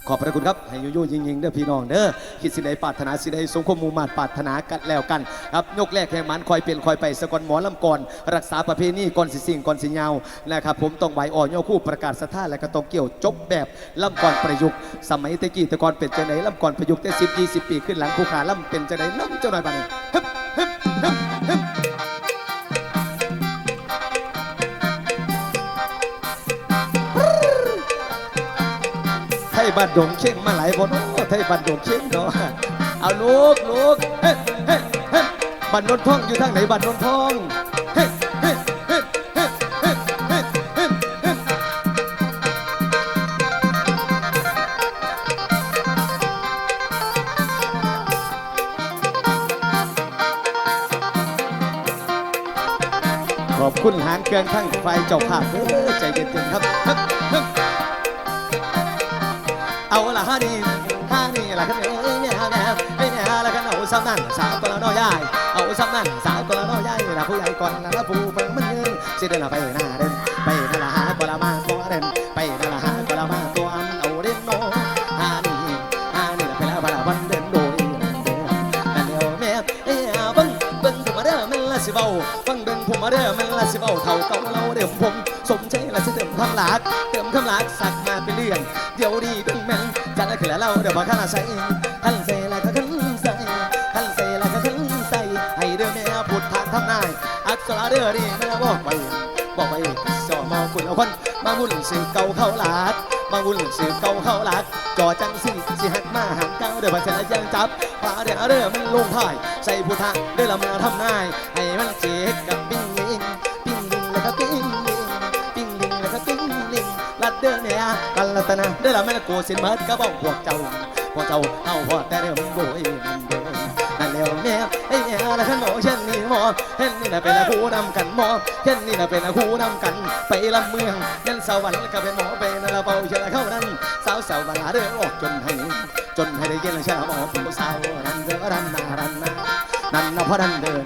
ขอบพระคุณครับให้ยุ่ยยิงๆเด้อพี่น้องเด้อคิดสิใดปรารถนาสิใดสมความมุ่งมั่นปรารถนากันแล้วกันครับยกแรกแห่งมันคอยเปลี่ยนคอยไปสกอนหมอลำก่อนรักษาประเพณีก่อนสิสิ่งก่อนสิยาวนะครับผมต้องไหวอ่อนโยคู่ประกาศสถานและก็ต้องเกี่ยวจบแบบลำก่อนประยุกต์สมัยตะกี้ตะกอนเป็นจังไหนลำก่อนประยุกต์แต่10-20 ปีขึ้นหลังผู้ขาลำเป็นจังไหนลำเจ้าหน่อยบ้างฮึบฮึบฮึบฮึบไทยบ้านดงเข่งมาหลายบนไทยบ้านดงเข่งเนาะเอาลูกเฮ้เฮ้เฮ้บ้านนนทองอยู่ทางไหนบ้านนนทองเฮ้เฮ้เฮ้เฮ้เฮ้เฮ้เฮ้เฮ้ขอบคุณหางเครื่องทั้งไฟเจ้าภาพใจเย็นๆครับเอาละฮะนี่ละกันเนี่ยละกันเอาซ้ำนั่นสาวก็ละน้อยใหญ่เอาซ้ำนั่นสาวก็ละน้อยใหญ่ละผู้ใหญ่ก่อนละผู้เบิ่งมันยืนสิเดินไปหน้าเดินไปนั่นละหาก็ละมาก็เดินไปนั่นละหาก็ละมาก็อันเอาเดินโน่ฮานี่ละไปแล้วบาละวันเดินโดยนั่นเดียวแม่เบิ่งผมมาเด้อมันละสิเบาเบิ่งผมมาเด้อมันละสิเบาเท่าเก่าเราเดิมผมสมใจละสิเติมคำหลักสักมาเป็นเรื่องเดี๋ยวดีเป็นแม่จันละคือแล้วเราเดี๋ยวมาข้าใส่ขันใส่แล้วก็ขันใส่ให้เด้อแม่พูดทางทำนายอักษรเด้อดีแม่บอกไปจอมาคุณเอาคนมาวุ่นสื่อเก่าเข้าหลักจอจังสิหักมาหักเก้าเดี๋ยวมาเสร็จแล้วยังจับพาเด้อมันลงถ่ายใส่พูดทางเด้อละมาทำนายให้มันเจ๊กกับปิ้งลิงแล้วก็ปิ้งลิงลัดเด้อเนี่ยกันลัตนาเด้อละแม่โกสินเมิดก็บอกพวกเจ้าเอาพอแต่เด้อมันโบยนั่นแล้วแม่ละขันหมอเช่นนี้หมอเช่นนี่นะเป็นคู่นำกันหมอเช่นนี่นะเป็นคู่นำกันไปลำเมืองยันสวรรค์ก็เป็นหมอเป็นละเบาเชื่อเข้านั้นสาวบาลาเด้อออกจนให้ได้ยินเชื่อหมอผู้สาวรันเด้อรันนานั่นนะพอดันเด้อ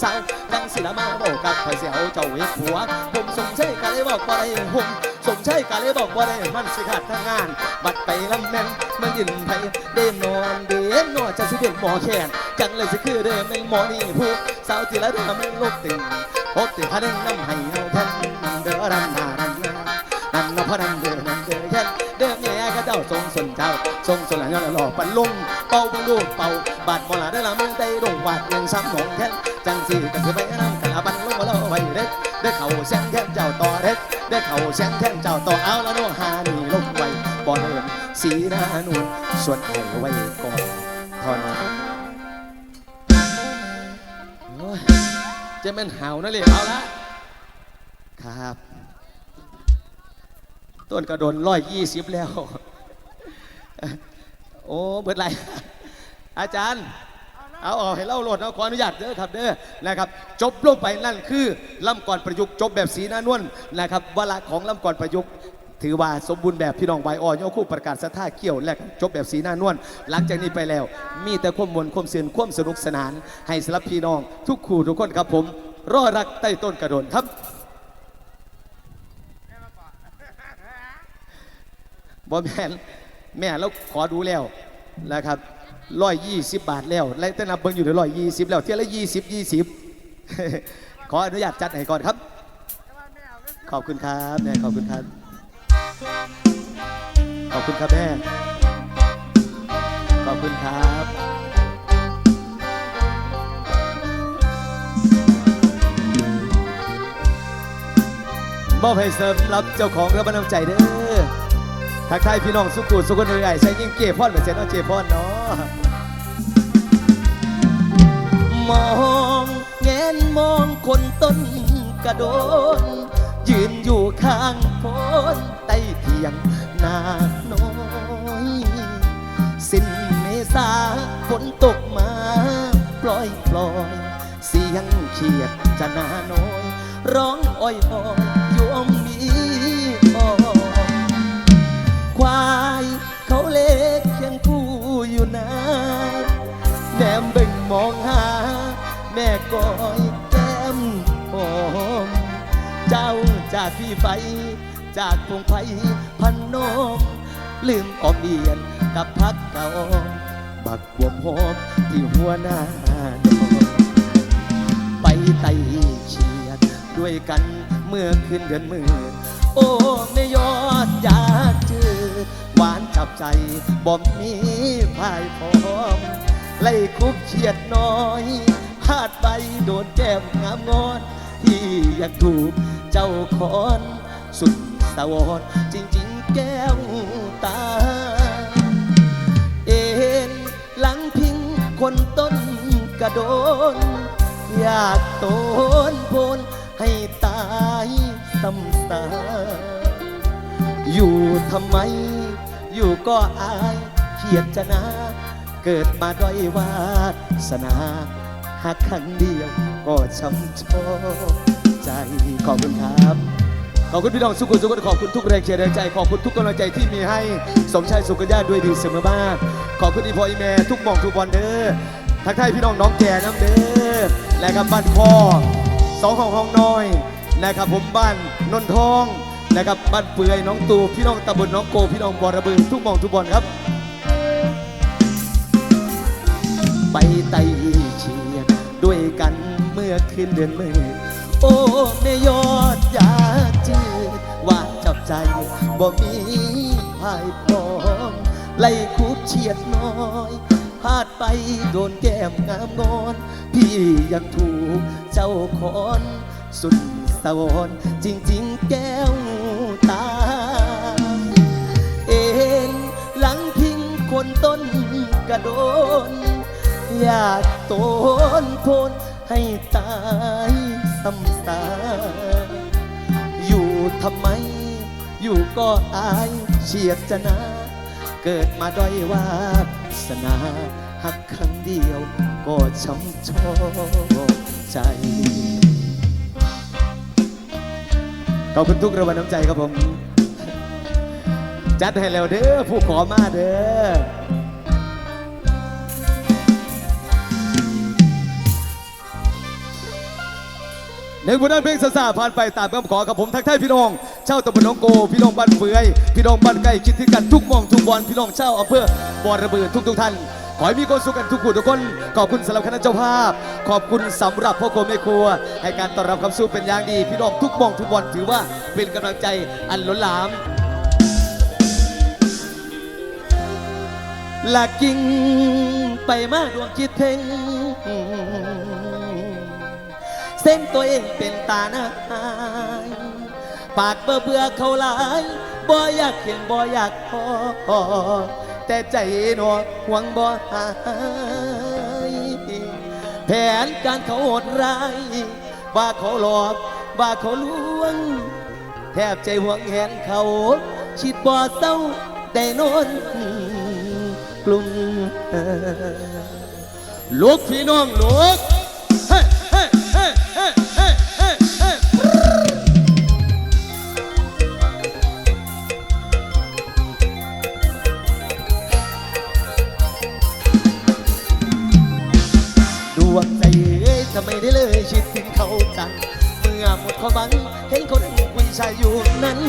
สาวจังสิละมาบอกกับไผเสียวเจ้าเอกหัวผมสมใช่กะเลยบอกว่าได้ผมสมใช่กะเลยบอกว่าได้มันสิขาดทางงานบัดไปลำแม่นมันยินไผเด่นนอนจะสิเป็นหมอแขนจังเลยสิคือเด้อเป็นหมอนี่ผู้สาวที่ละเด้อมันลบติ่งพาเด้งน้ำให้เอาแทนเด้อรันนานั่นนะพอดันเด้อแค่เด้อแม่ก็เจ้าทรงสนเจ้าทรงสนแล้วหล่อปันลงเป่าบังดูเป่าบาดมอลาได้ละมึงได้ดงวาดยังซ้ำหนองแค่จังสีกันคือไปน้ำกันอาบันลงมาแล้วไว้เด็กได้เข่าแซงแค่เจ้าต่อเด็กได้เข่าแซงแค่เจ้าต่อเอาแล้วโน้ฮานี่ลงไว้บ่เดินสีหน้านวลส่วนเอาไว้ก่อนทอนจะเป็นเห่านั่นเลยเอาละครับต้นกระโดน120แล้วโอ้เบิดไรอาจารย์เอาออกให้เล่าโหลดเอาขออนุญาตเด้อครับเด้อนะครับจบลงไปนั่นคือลำก่อนประยุกต์จบแบบสีหน้านวลนะครับวาระของลำก่อนประยุกต์ถือว่าสมบูรณ์แบบพี่น้องใบอ่อนยกคู่ประกาศสถาเขี้ยวและจบแบบสีหน้านวลหลังจากนี้ไปแล้วมีแต่ความมวลความซื่นความสนุกสนานให้สำหรับพี่น้องทุกคู่ทุกคนครับผมรอรักใต้ต้นกระโดนครับบอแม่แล้วขอดูแล้วนะครับ120 บาทแล้วและแต่นับเบิ่งอยู่ใน120แล้วเที่ยวละ20 ขออนุญาตจัดให้ก่อนครับขอบคุณครับแม่ขอบคุณครับขอบคุณครับแม่ขอบคุณครับมอบให้เสริมรับเจ้าของรับน้ำใจเด้อทักทายพี่น้องสุขุสุขคนใหญ่ใส่ยิ่งเก็บพ่อนเหมือนเซนเจพ่อนเนาะมองเง้นมองคนต้นกระโดนยืนอยู่ข้างโพนใต้เทียงนาน้อยสิ้นเมษาฝนตกมาปล่อยเสียงเขียดจะนาน้อยร้องอ้อยโยมมีควายเขาเล็กเคียงคู่อยู่นะแนมเบ่งมองหาแม่ก้อยแก้มหอมเจ้าจากพี่ไฟจากพงไฟพันนม ลืมออมเอียนกับพักเก่าบักบวมหอมที่หัวหน้าดอกไปไต่เฉียดด้วยกันเมื่อคืนเดือนมือโอ้ไม่ยอดอยากเจอหวานจับใจบ่มีพายพร้อมไล่คุบเฉียดน้อยพลาดไปโดนแก้มงามงอนที่อยากถูกเจ้าคอนสุดสวรจริงๆแก้วตาเอ็นหลังพิงคนต้นกระโดนอยากโตนโพนให้ตายซ้ำตาอยู่ทำไมอยู่ก็อายเขียดจะนาเกิดมาด้อยวาสนาหากครั้งเดียวก็ช้ำชอกใจขอบคุณครับขอบคุณพี่น้องสุขุมสุขขอบคุณทุกแรงเชียร์แรงใจขอบคุณทุกกำลังใจที่มีให้สมชายสุขญาด้วยดีเสมอมาขอบคุณอีพออีแม่ทุกหม่องทุกบอลเด้อทักทายพี่น้องน้องแก่น้ำเด้อและครับบ้านคอ2ห้องน้อยนะครับผมบ้านนนทองนะครับบ้านเปื่อยน้องตูพี่น้องตำบลน้องโกพี่น้องบอระบือทุกหม่องทุกบอลครับไปไต่เฉียดด้วยกันเมื่อคืนเดือนมือโอ้ไม่ยอดอยากจืดหวานจับใจบ่มีพายพร้อมไล่คูบเฉียดน้อยพลาดไปโดนแก้มงามงอนพี่ยังถูกเจ้าคอนสุดสวรจริงๆแก้วตาเอ็นหลังพิงคนต้นกระโดนอยากโตนโพนให้ตายซ้ำตาอยู่ทำไมอยู่ก็อายเฉียดจะนาเกิดมาด้อยวาสนาหักครั้งเดียวก็ช้ำชอกใจขอบคุณทุกรางวัลน้ำใจครับผมจัดให้แล้วเด้อผู้ขอมาเด้อหนึ่งผลงานเพลงซ่าๆผ่านไปตามคำขอกับผมทักทายพี่น้องเช่าตำบลหนองโกพี่น้องบ้านเฟือยพี่น้องบ้านใกล้คิดถึงกันทุกหม่องทุกบอลพี่น้องเช่าอำเภอบอระบือทุกท่านขอให้มีความสุขกันทุกผู้ทุกคนขอบคุณสำหรับคณะเจ้าภาพขอบคุณสำหรับพ่อครัวแม่ครัวให้การต้อนรับคำสู้เป็นอย่างดีพี่น้องทุกหม่องทุกบอลถือว่าเป็นกำลังใจอันล้นหลามหลักกิ่งไปมาดวงคิดถึงเส้นตัวเองเป็นตาหน้าปากเบื่อเขาหลายบ่อยากเห็นบ่อยากพอแต่ใจหนอหวังบ่หายแผนการเขาโหดร้ายว่าเขาหลอกว่าเขาลวงแทบใจห่วงแหนเขาชิดบ่เศร้าได้นอนกลุ่มลูกพี่น้องลูกดวงใจทำไมได้เลยชิดถึงเขาจังเมื่อหมดความหวังเห็นคนคุยชายอยู่นั้น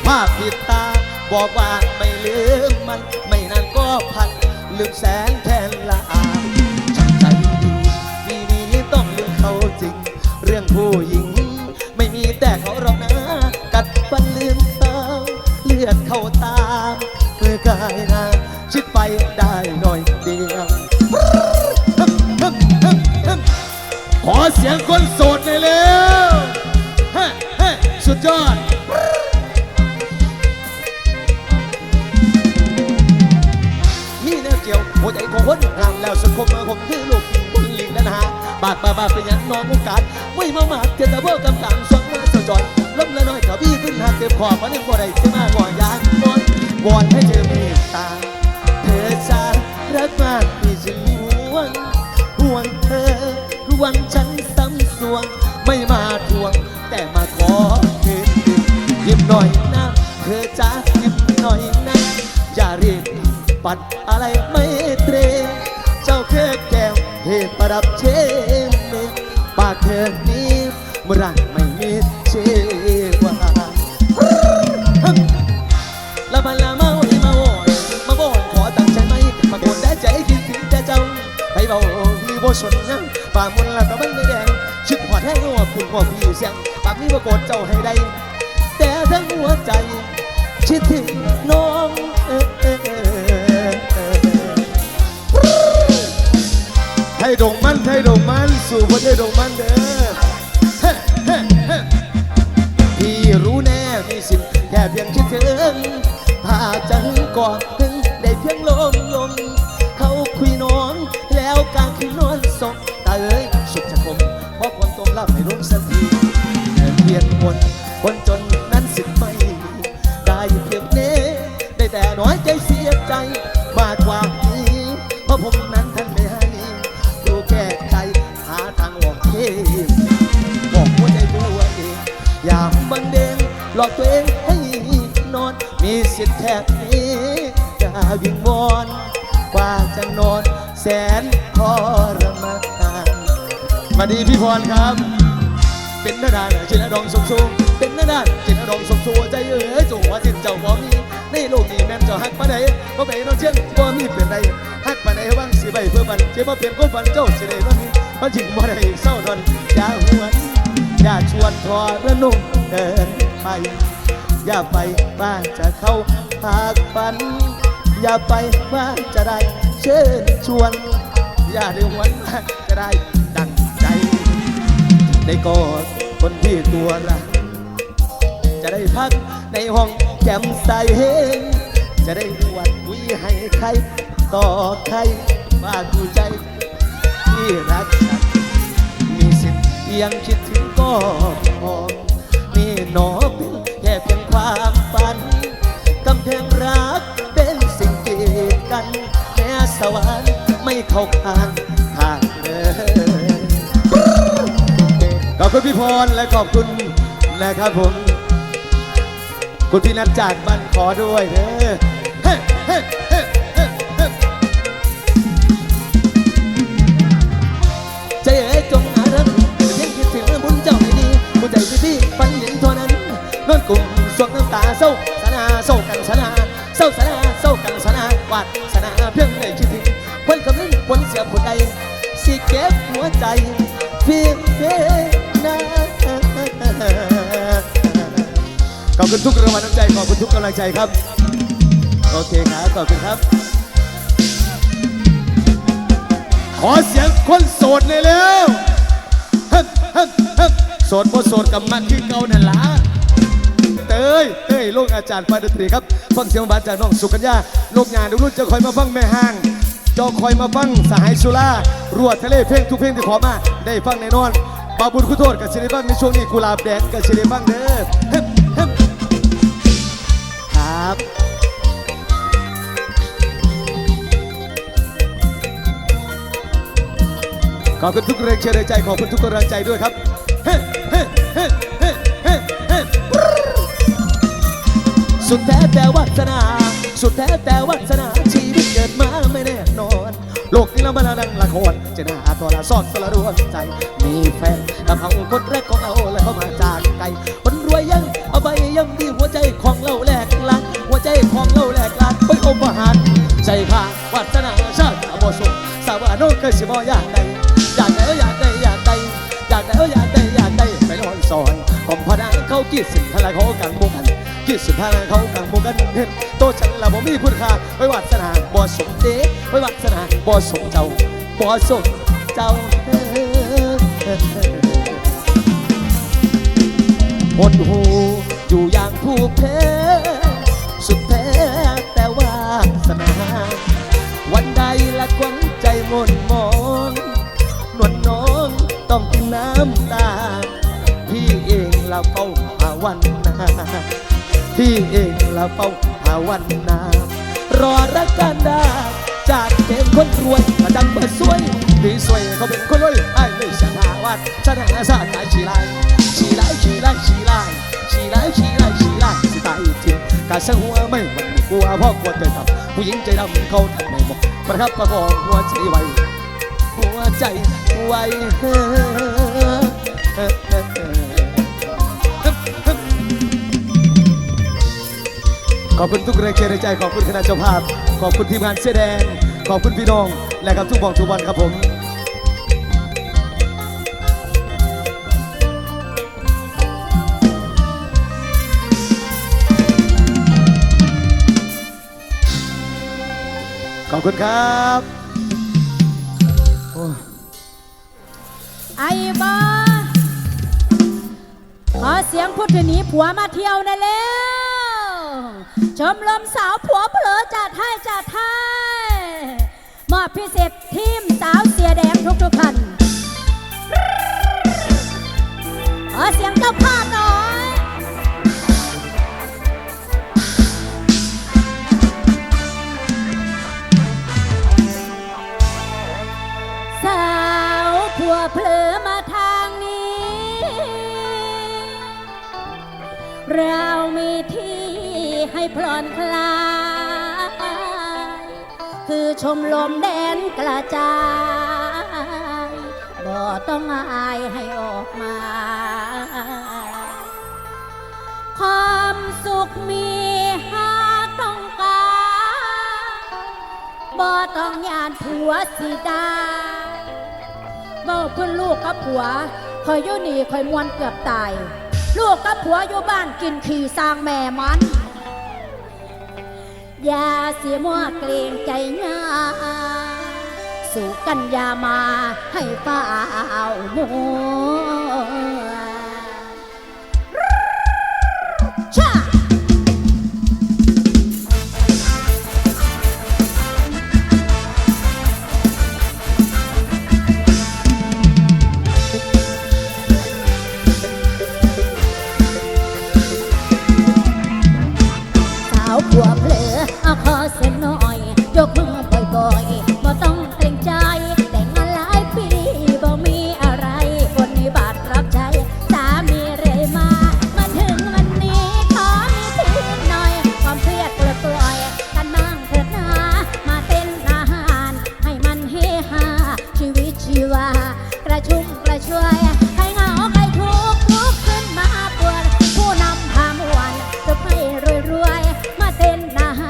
ภาพผิดตาบอกว่าไม่ลืมมันไม่นานก็พันลืมแสนแทนละอาช่างใจดีนี้ต้องลืมเขาจริงเรื่องผู้หญิงไม่มีแต่เขาหรอกนะกัดฟันลืมตาเลือดเข้าตามเมื่อกายนาชิดไปได้หน่อยเดียวขอเสียงคนโสดหน่อยเร็วสุดยอดนี่แนวเกี่ยวหัวใจของคนห่างแล้วสังคมเมื่อผมคือลูกคนลิงนั่นฮะบาดเป็นยันนอนมุกกัดไม่มาหมาดเจตะเบิกกำกังสวงมาเสจอยล้มละน้อยกับพี่ขึ้นหากเต็มขอบมันยังบ่ได้จะมาก่อนยางนอนวอนให้เธอเมตตาเธอจะรักมากที่ฉันห่วงเธอหวังฉันซ้ำสวงไม่มาทวงแต่มาขอคืนยิ้มหน่อยนะเธอจ้ายิ้มหน่อยนะอย่ารีบปัดอะไรไม่เตรเจ้าแค่แก้วเหตุประดับเชมเมปากเธอนี้เมื่อไรไม่มีเชวาละบันละเมาอีมาโว ว่าพี่เสียงปากนี้ว่าโกรธเจ้าให้ได้แต่ทั้งหัวใจคิดถึงน้องให้ดงมันให้ดงมันสู่พระให้ดงมันเด้อพี่รู้แน่มีสิ่งแค่เพียงคิดถึงถ้าจะหึงก่อนถึงได้เพียงลมเขาคุยน้องแล้วกลางคืนนอนศพตาเอ้ยสุดจะคมเพราะคนต้มรับไม่รู้สักทีเพียงคนจนนั้นสิทธิ์ไม่ได้เพียงนี้ได้แต่น้อยใจเสียใจมากกว่านี้เพราะผมนั้นท่านไม่ให้ดูแก้ใจหาทางออกเองบอกหัวใจตัวเองอย่าบังเดงหลอกตัวเองให้นอนมีสิทธิ์แค่นี้จะวิงวอนกว่าจะนอนแสนทรมานมาดีพี่พรครับเป็นหน้าด่านเจนดองสมสูเป็นหน้าด่านเจนดองสมสูใจจู่ว่าสินเจ้าบ่มีในโลกนี้แม่นเจ้าฮักมาไหนบ่ไปนอนเชียงบ่มีเป็นไรฮักมาไหนว่างสิใบเพื่อมันเจ็บบ่เปลี่ยนก็ฝันเจ้าสิได้บ่มีมาถึงบ่ได้เศร้านอนอย่าหวนอย่าชวนทอระนุ่มเดินไปอย่าไปว่าจะเข้าหากฝันอย่าไปว่าจะได้เชิญชวนอย่าได้หวนจะได้ดังใจได้กอดคนที่ตัวรักจะได้พักในห้องแจ่มใสจะได้หวัดคุยให้ใครต่อใครว่าดูใจที่รักกันมีสิทธิ์ยังคิดถึงก็พอนี่หนอเป็นแค่เพียงความฝันกำแพงรักเป็นสิ่งกีดกันแม้สวรรค์ไม่เข้าข้างทางเลยขอบคุณพี่พรและขอบคุณนะครับผมคุณพี่นัทจากบ้านขอด้วยเด้อใจเอ๋ยจงอารักเพียงคิดถึงบุญเจ้าไม่ดีบุญใจที่ฝันเห็นเท่านั้นนอนกลุ่มสวดน้ำตาเศร้าสนาเศร้ากันสนาเศร้าสนาเศร้ากันสนาวาดสนาเพียงในคิดถึงคนกำลังคนเสียผลใดสิเก็บหัวใจเพียงเพียงนะขอบคุณทุกรางวัลน้ำใจขอบคุณทุกกำลังใจครับโอเคครับขอบคุณครับขอเสียงคนโสดเลยเร็วโสดบ่โสดกับมันคือเก่านั่นล่ะเต้ยลูกอาจารย์ฝ่ายดนตรีครับฟังเสียงบานจากน้องสุกัญญาลูกงานดูรุ่นจะคอยมาฟังแม่ห้างจะคอยมาฟังสหายสุรารวดทะเลเพลงทุกเพลงที่ขอมาได้ฟังแน่นอนบาบุญคุโทษกับสิริบ้างในช่วงนี้กุหลาบแดงกับสิริบ้างเด้อครับขอบคุณทุกแรงเชียร์แรงใจขอบคุณทุกกำลังใจด้วยครับสุดแท้แต่วาสนาสุดแท้แต่วาสนาชีวิตเกิดมาไม่แน่นอนโลกนี้เรามาดังละครจะน่าตัวละซ่อนตัวละรวมใจมีแฟนกับเขาคนแรกของเราและเขามาจากไกลคนรวยยังเอาไปยังดีหัวใจของเราแหลกลานหัวใจของเราแหลกลานไปอมอาหารใจข้าวาสนาชาติอวสมสาวโน้เคยสิบอยากได้อยากได้อยากได้อยากได้อยากได้อยากได้อยากได้ไปนอนสอนผมพนังเขากี่สิบทลายเขากางมุกันกี่สิบทลายเขากางมุกันเห็นโตฉันละบ่มีคุณค่าไว้วาสนาบ่สมเดไว้วาสนาบ่สมเจ้าบ่สมเจ้าหดหูอยู่อย่างผู้แพ้สุดแท้แต่วาสนาวันใดละควังใจมนมองนวลน้องต้องน้ำตาพี่เองละเฝ้าหาวันนาพี่เองละเฝ้าหาวันนารอรักกันได้จากเป็นคนรวยมาดังเปิดสวยพี่สวยเขาเป็นคนรวยไอ้ไม่ชนะวัดชนะชาติชีไลชีไลชีไลชีไลชีไลชีไลชีไลสิตายจริงกาเสียหัวไม่หวั่นกลัวเพราะกลัวเจอกับผู้หญิงใจดำเขาทำไม่หมดประทับประคองหัวใจไว้หัวใจไว้ขอบคุณทุกแรงเชียร์ใจขอบคุณคณะเจ้าภาพขอบคุณทีมงานเสื้อแดงขอบคุณพี่น้องและครับทุกบอกทุกวันครับผม อบคุณครับโอ้ ไอ้บ้าขอเสียงพูดถึงนี้ผัวมาเที่ยวได้แล้วชมรมสาวผัวเผลอจัดให้มอบพิเศษทีมสาวเสียแดงทุกท่านขอเสียงเจ้าภาพหน่อยสาวผัวเผลอมาทางนี้เรามีที่ให้พลอนคลายคือชมลมแดนกระจายบ่ต้องอายให้ออกมา ความสุขมีหากต้องการบ่ต้องยานผัวสิดาบ่เพื่อนลูกกับผัวคอยอยู่นี่คอยมวนเกือบตายลูกกับผัวอยู่บ้านกินขี่สร้างแม่มันอย่าเสียมัวเกรงใจง่าสู่กันอย่ามาให้เฝ้ามัวชาผัวเผลอเอาขอเสียหน่อยยกมือบ่อยๆบ่ต้องเกรงใจแต่งงานหลายปีบ่มีอะไรคนในบาทรับใช้สามีเรื่อยมาถึงวันนี้ขอมีทีหน่อยความเครียดกลัวกันบ้างเถิดนะมาเต้นอาหารให้มันเฮฮาชีวิตชีวากระชุ่มกระชวยใครเหงาใครทุกข์ลุกขึ้นมาปวดผู้นำพามวนจะให้รวยๆมาเต้นอาหาร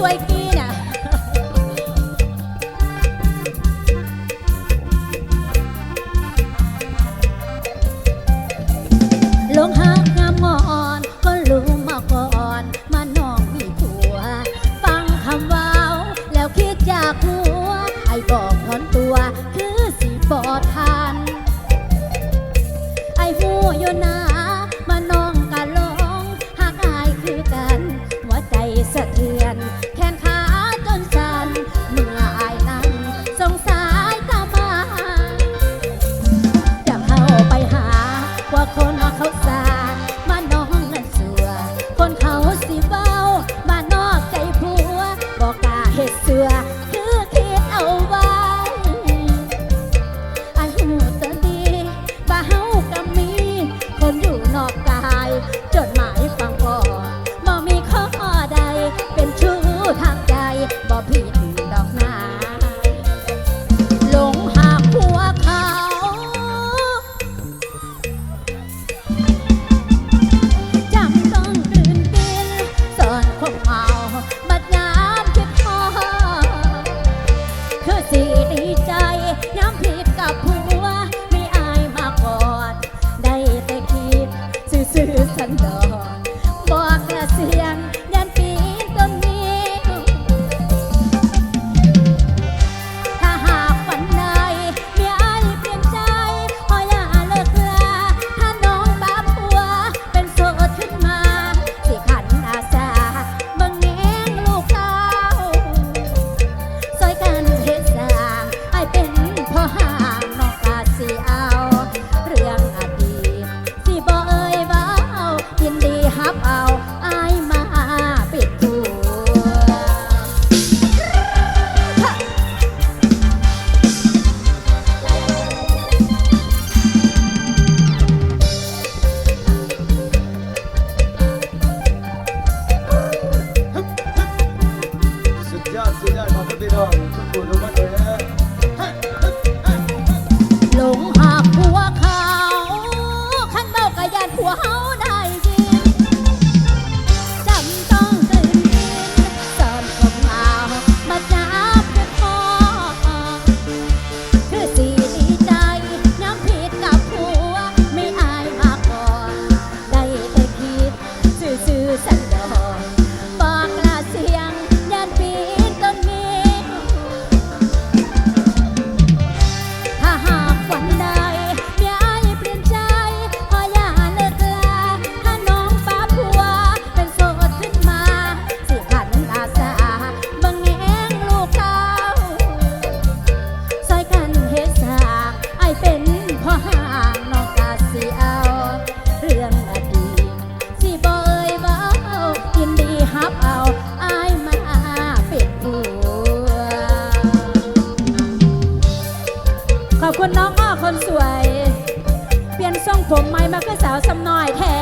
วยกี้เนี่ยลงหักงามงอนก็รู้มาก่อนมาน้องมีผัวฟังคำว้าวแล้วคิดอยากหัวไอ้บอกถอนตัวคือสิบอทันไอ้หูอยู่นะมาน้องกะลงหากอายคือกันหัวใจสะเทือนแขนขาจนสั่นเมื่ออายนั้นสงสายตามาอยากเข้าไปหาว่าคนเขาสามาน้องนั้นสัวคนเขาสิเบ้ามานอกใจผัวบอกกล้าเฮ็ดเสือคือคิดเอาไว้ไอ้หูตัวดีบ่าเฮาก็มีคนอยู่นอกกายจดหมายฟังก่อนบ่มีข้อใดเป็นชู้ทางใจบ่ผิดดอกนาหลงหากผัวเขาจำต้องกลืนกินสอนคงเอาบัดยามคิดพอคือสิดีใจย้ำผิดกับผัวไม่อายมาก่อนได้แต่คิดซื่อๆสันดอนบอกกระเสียงยันปีนต้นนี้ ถ้าหากวันใดมีไอเปลี่ยนใจขออย่าเลิกลาถ้าน้องบ้าผัวเป็นโสดขึ้นมาสิขันอาสาเบิ่งแง่งลูกเต้าซอยกันเฮ็ดสร้างไอเป็นพ่อห้างน้องกาสิเอาเรื่องอดีตสิบ่เอ่ยเว้ายินดีฮับเอาอายมาปิดตัว สุดยอดสุดยอดขอบคุณพี่น้องทุกคนทุกคนเลยนะ หลงหากผัวเขาขันเบากะยานผัวเฮาได้ยินจำต้องกลืนกินสอนคงเอามาจับเพื่อพอคือสิดีใจน้ำผิดกับผัวไม่อายมาก่อนได้แต่คิดซื่อๆสันดอนบอกกระเสียงยันปีนต้นนี้ ถ้าหากวันใดมีไอเปลี่ยนใจขออย่าเลิกลาถ้าน้องป้าผัวเป็นโสดขึ้นมาสิขันอาสาเบิ่งแง่งลูกเต้าซอยกันเฮ็ดสร้างไอเป็นพ่อห้างน้องกาสิเอาเรื่องอดีตสิบ่เอ่ยเว้ายินดีฮับเอาอายมาเป็นผัว ขอบคุณน้องอ้อคนสวย เปลี่ยนทรงผมใหม่มาคือสาวสำน้อยแท้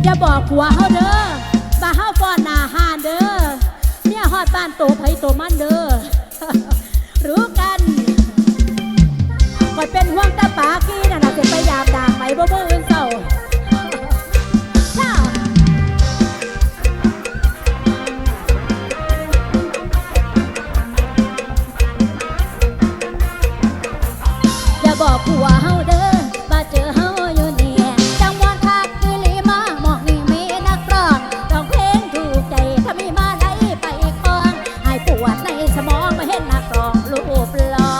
อย่าบอกผัวเฮาเด้อบ่าเฮาฟ้อนหน้าห้านเด้อเนี่ยฮอดบ้านโตไผโตมันเด้อ รู้กันคอยเป็นห่วงตาปากี้น่ะนะสิไปยามด่างไหมบ่มื้ออื่นเช้า เช้า อย่าบอกผัวเฮาเด้อมาเจอเฮาอยู่เนี่ยจังหวัดภาคอีหลีมาหมอกนี่มีนักร้องร้องเพลงถูกใจถ้ามีมาได้ไปคล้องให้ปวดในสมองมาเห็นนักร้องรูปหล่อ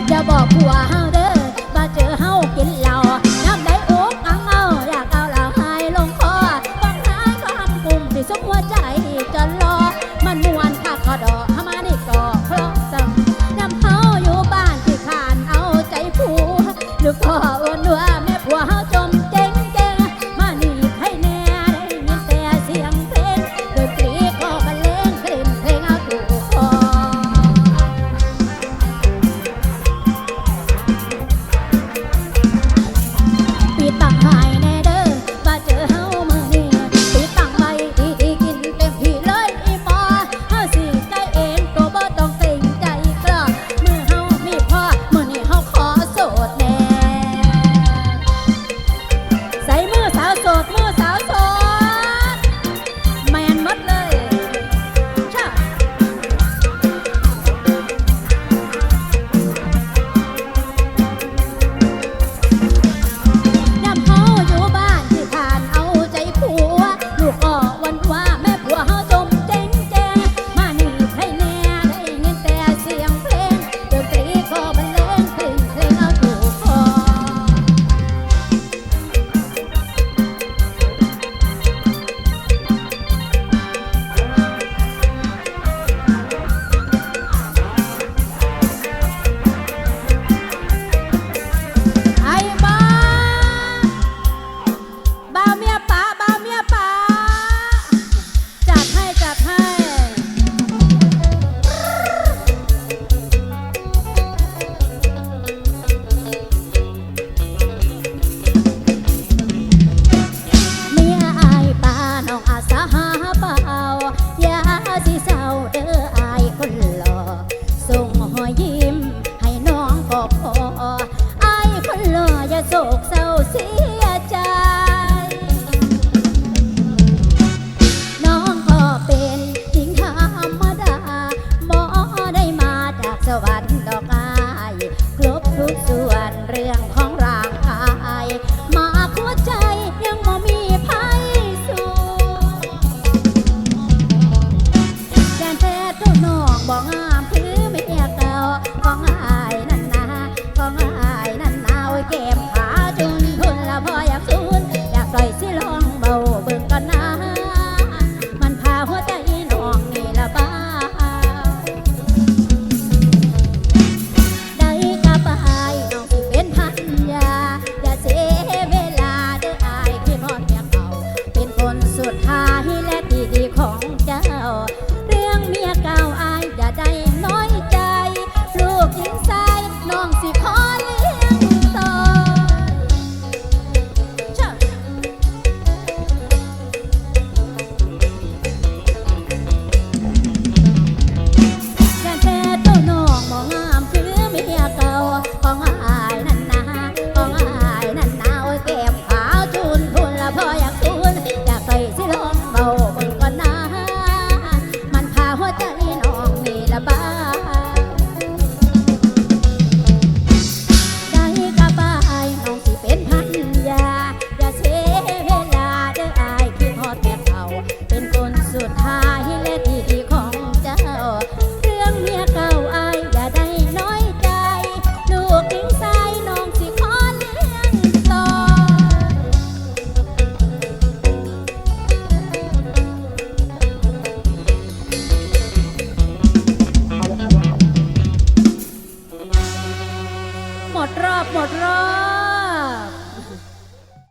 อย่าบอกผัวเฮาเด้อมาเจอเฮากินเหล้าน้ำได้อกอังเอาอยากเอาเหล้าให้ลงคอฟังท้ายความกลุ่มที่สุขหัวใจจะรอมันมวนค่ะขอดอก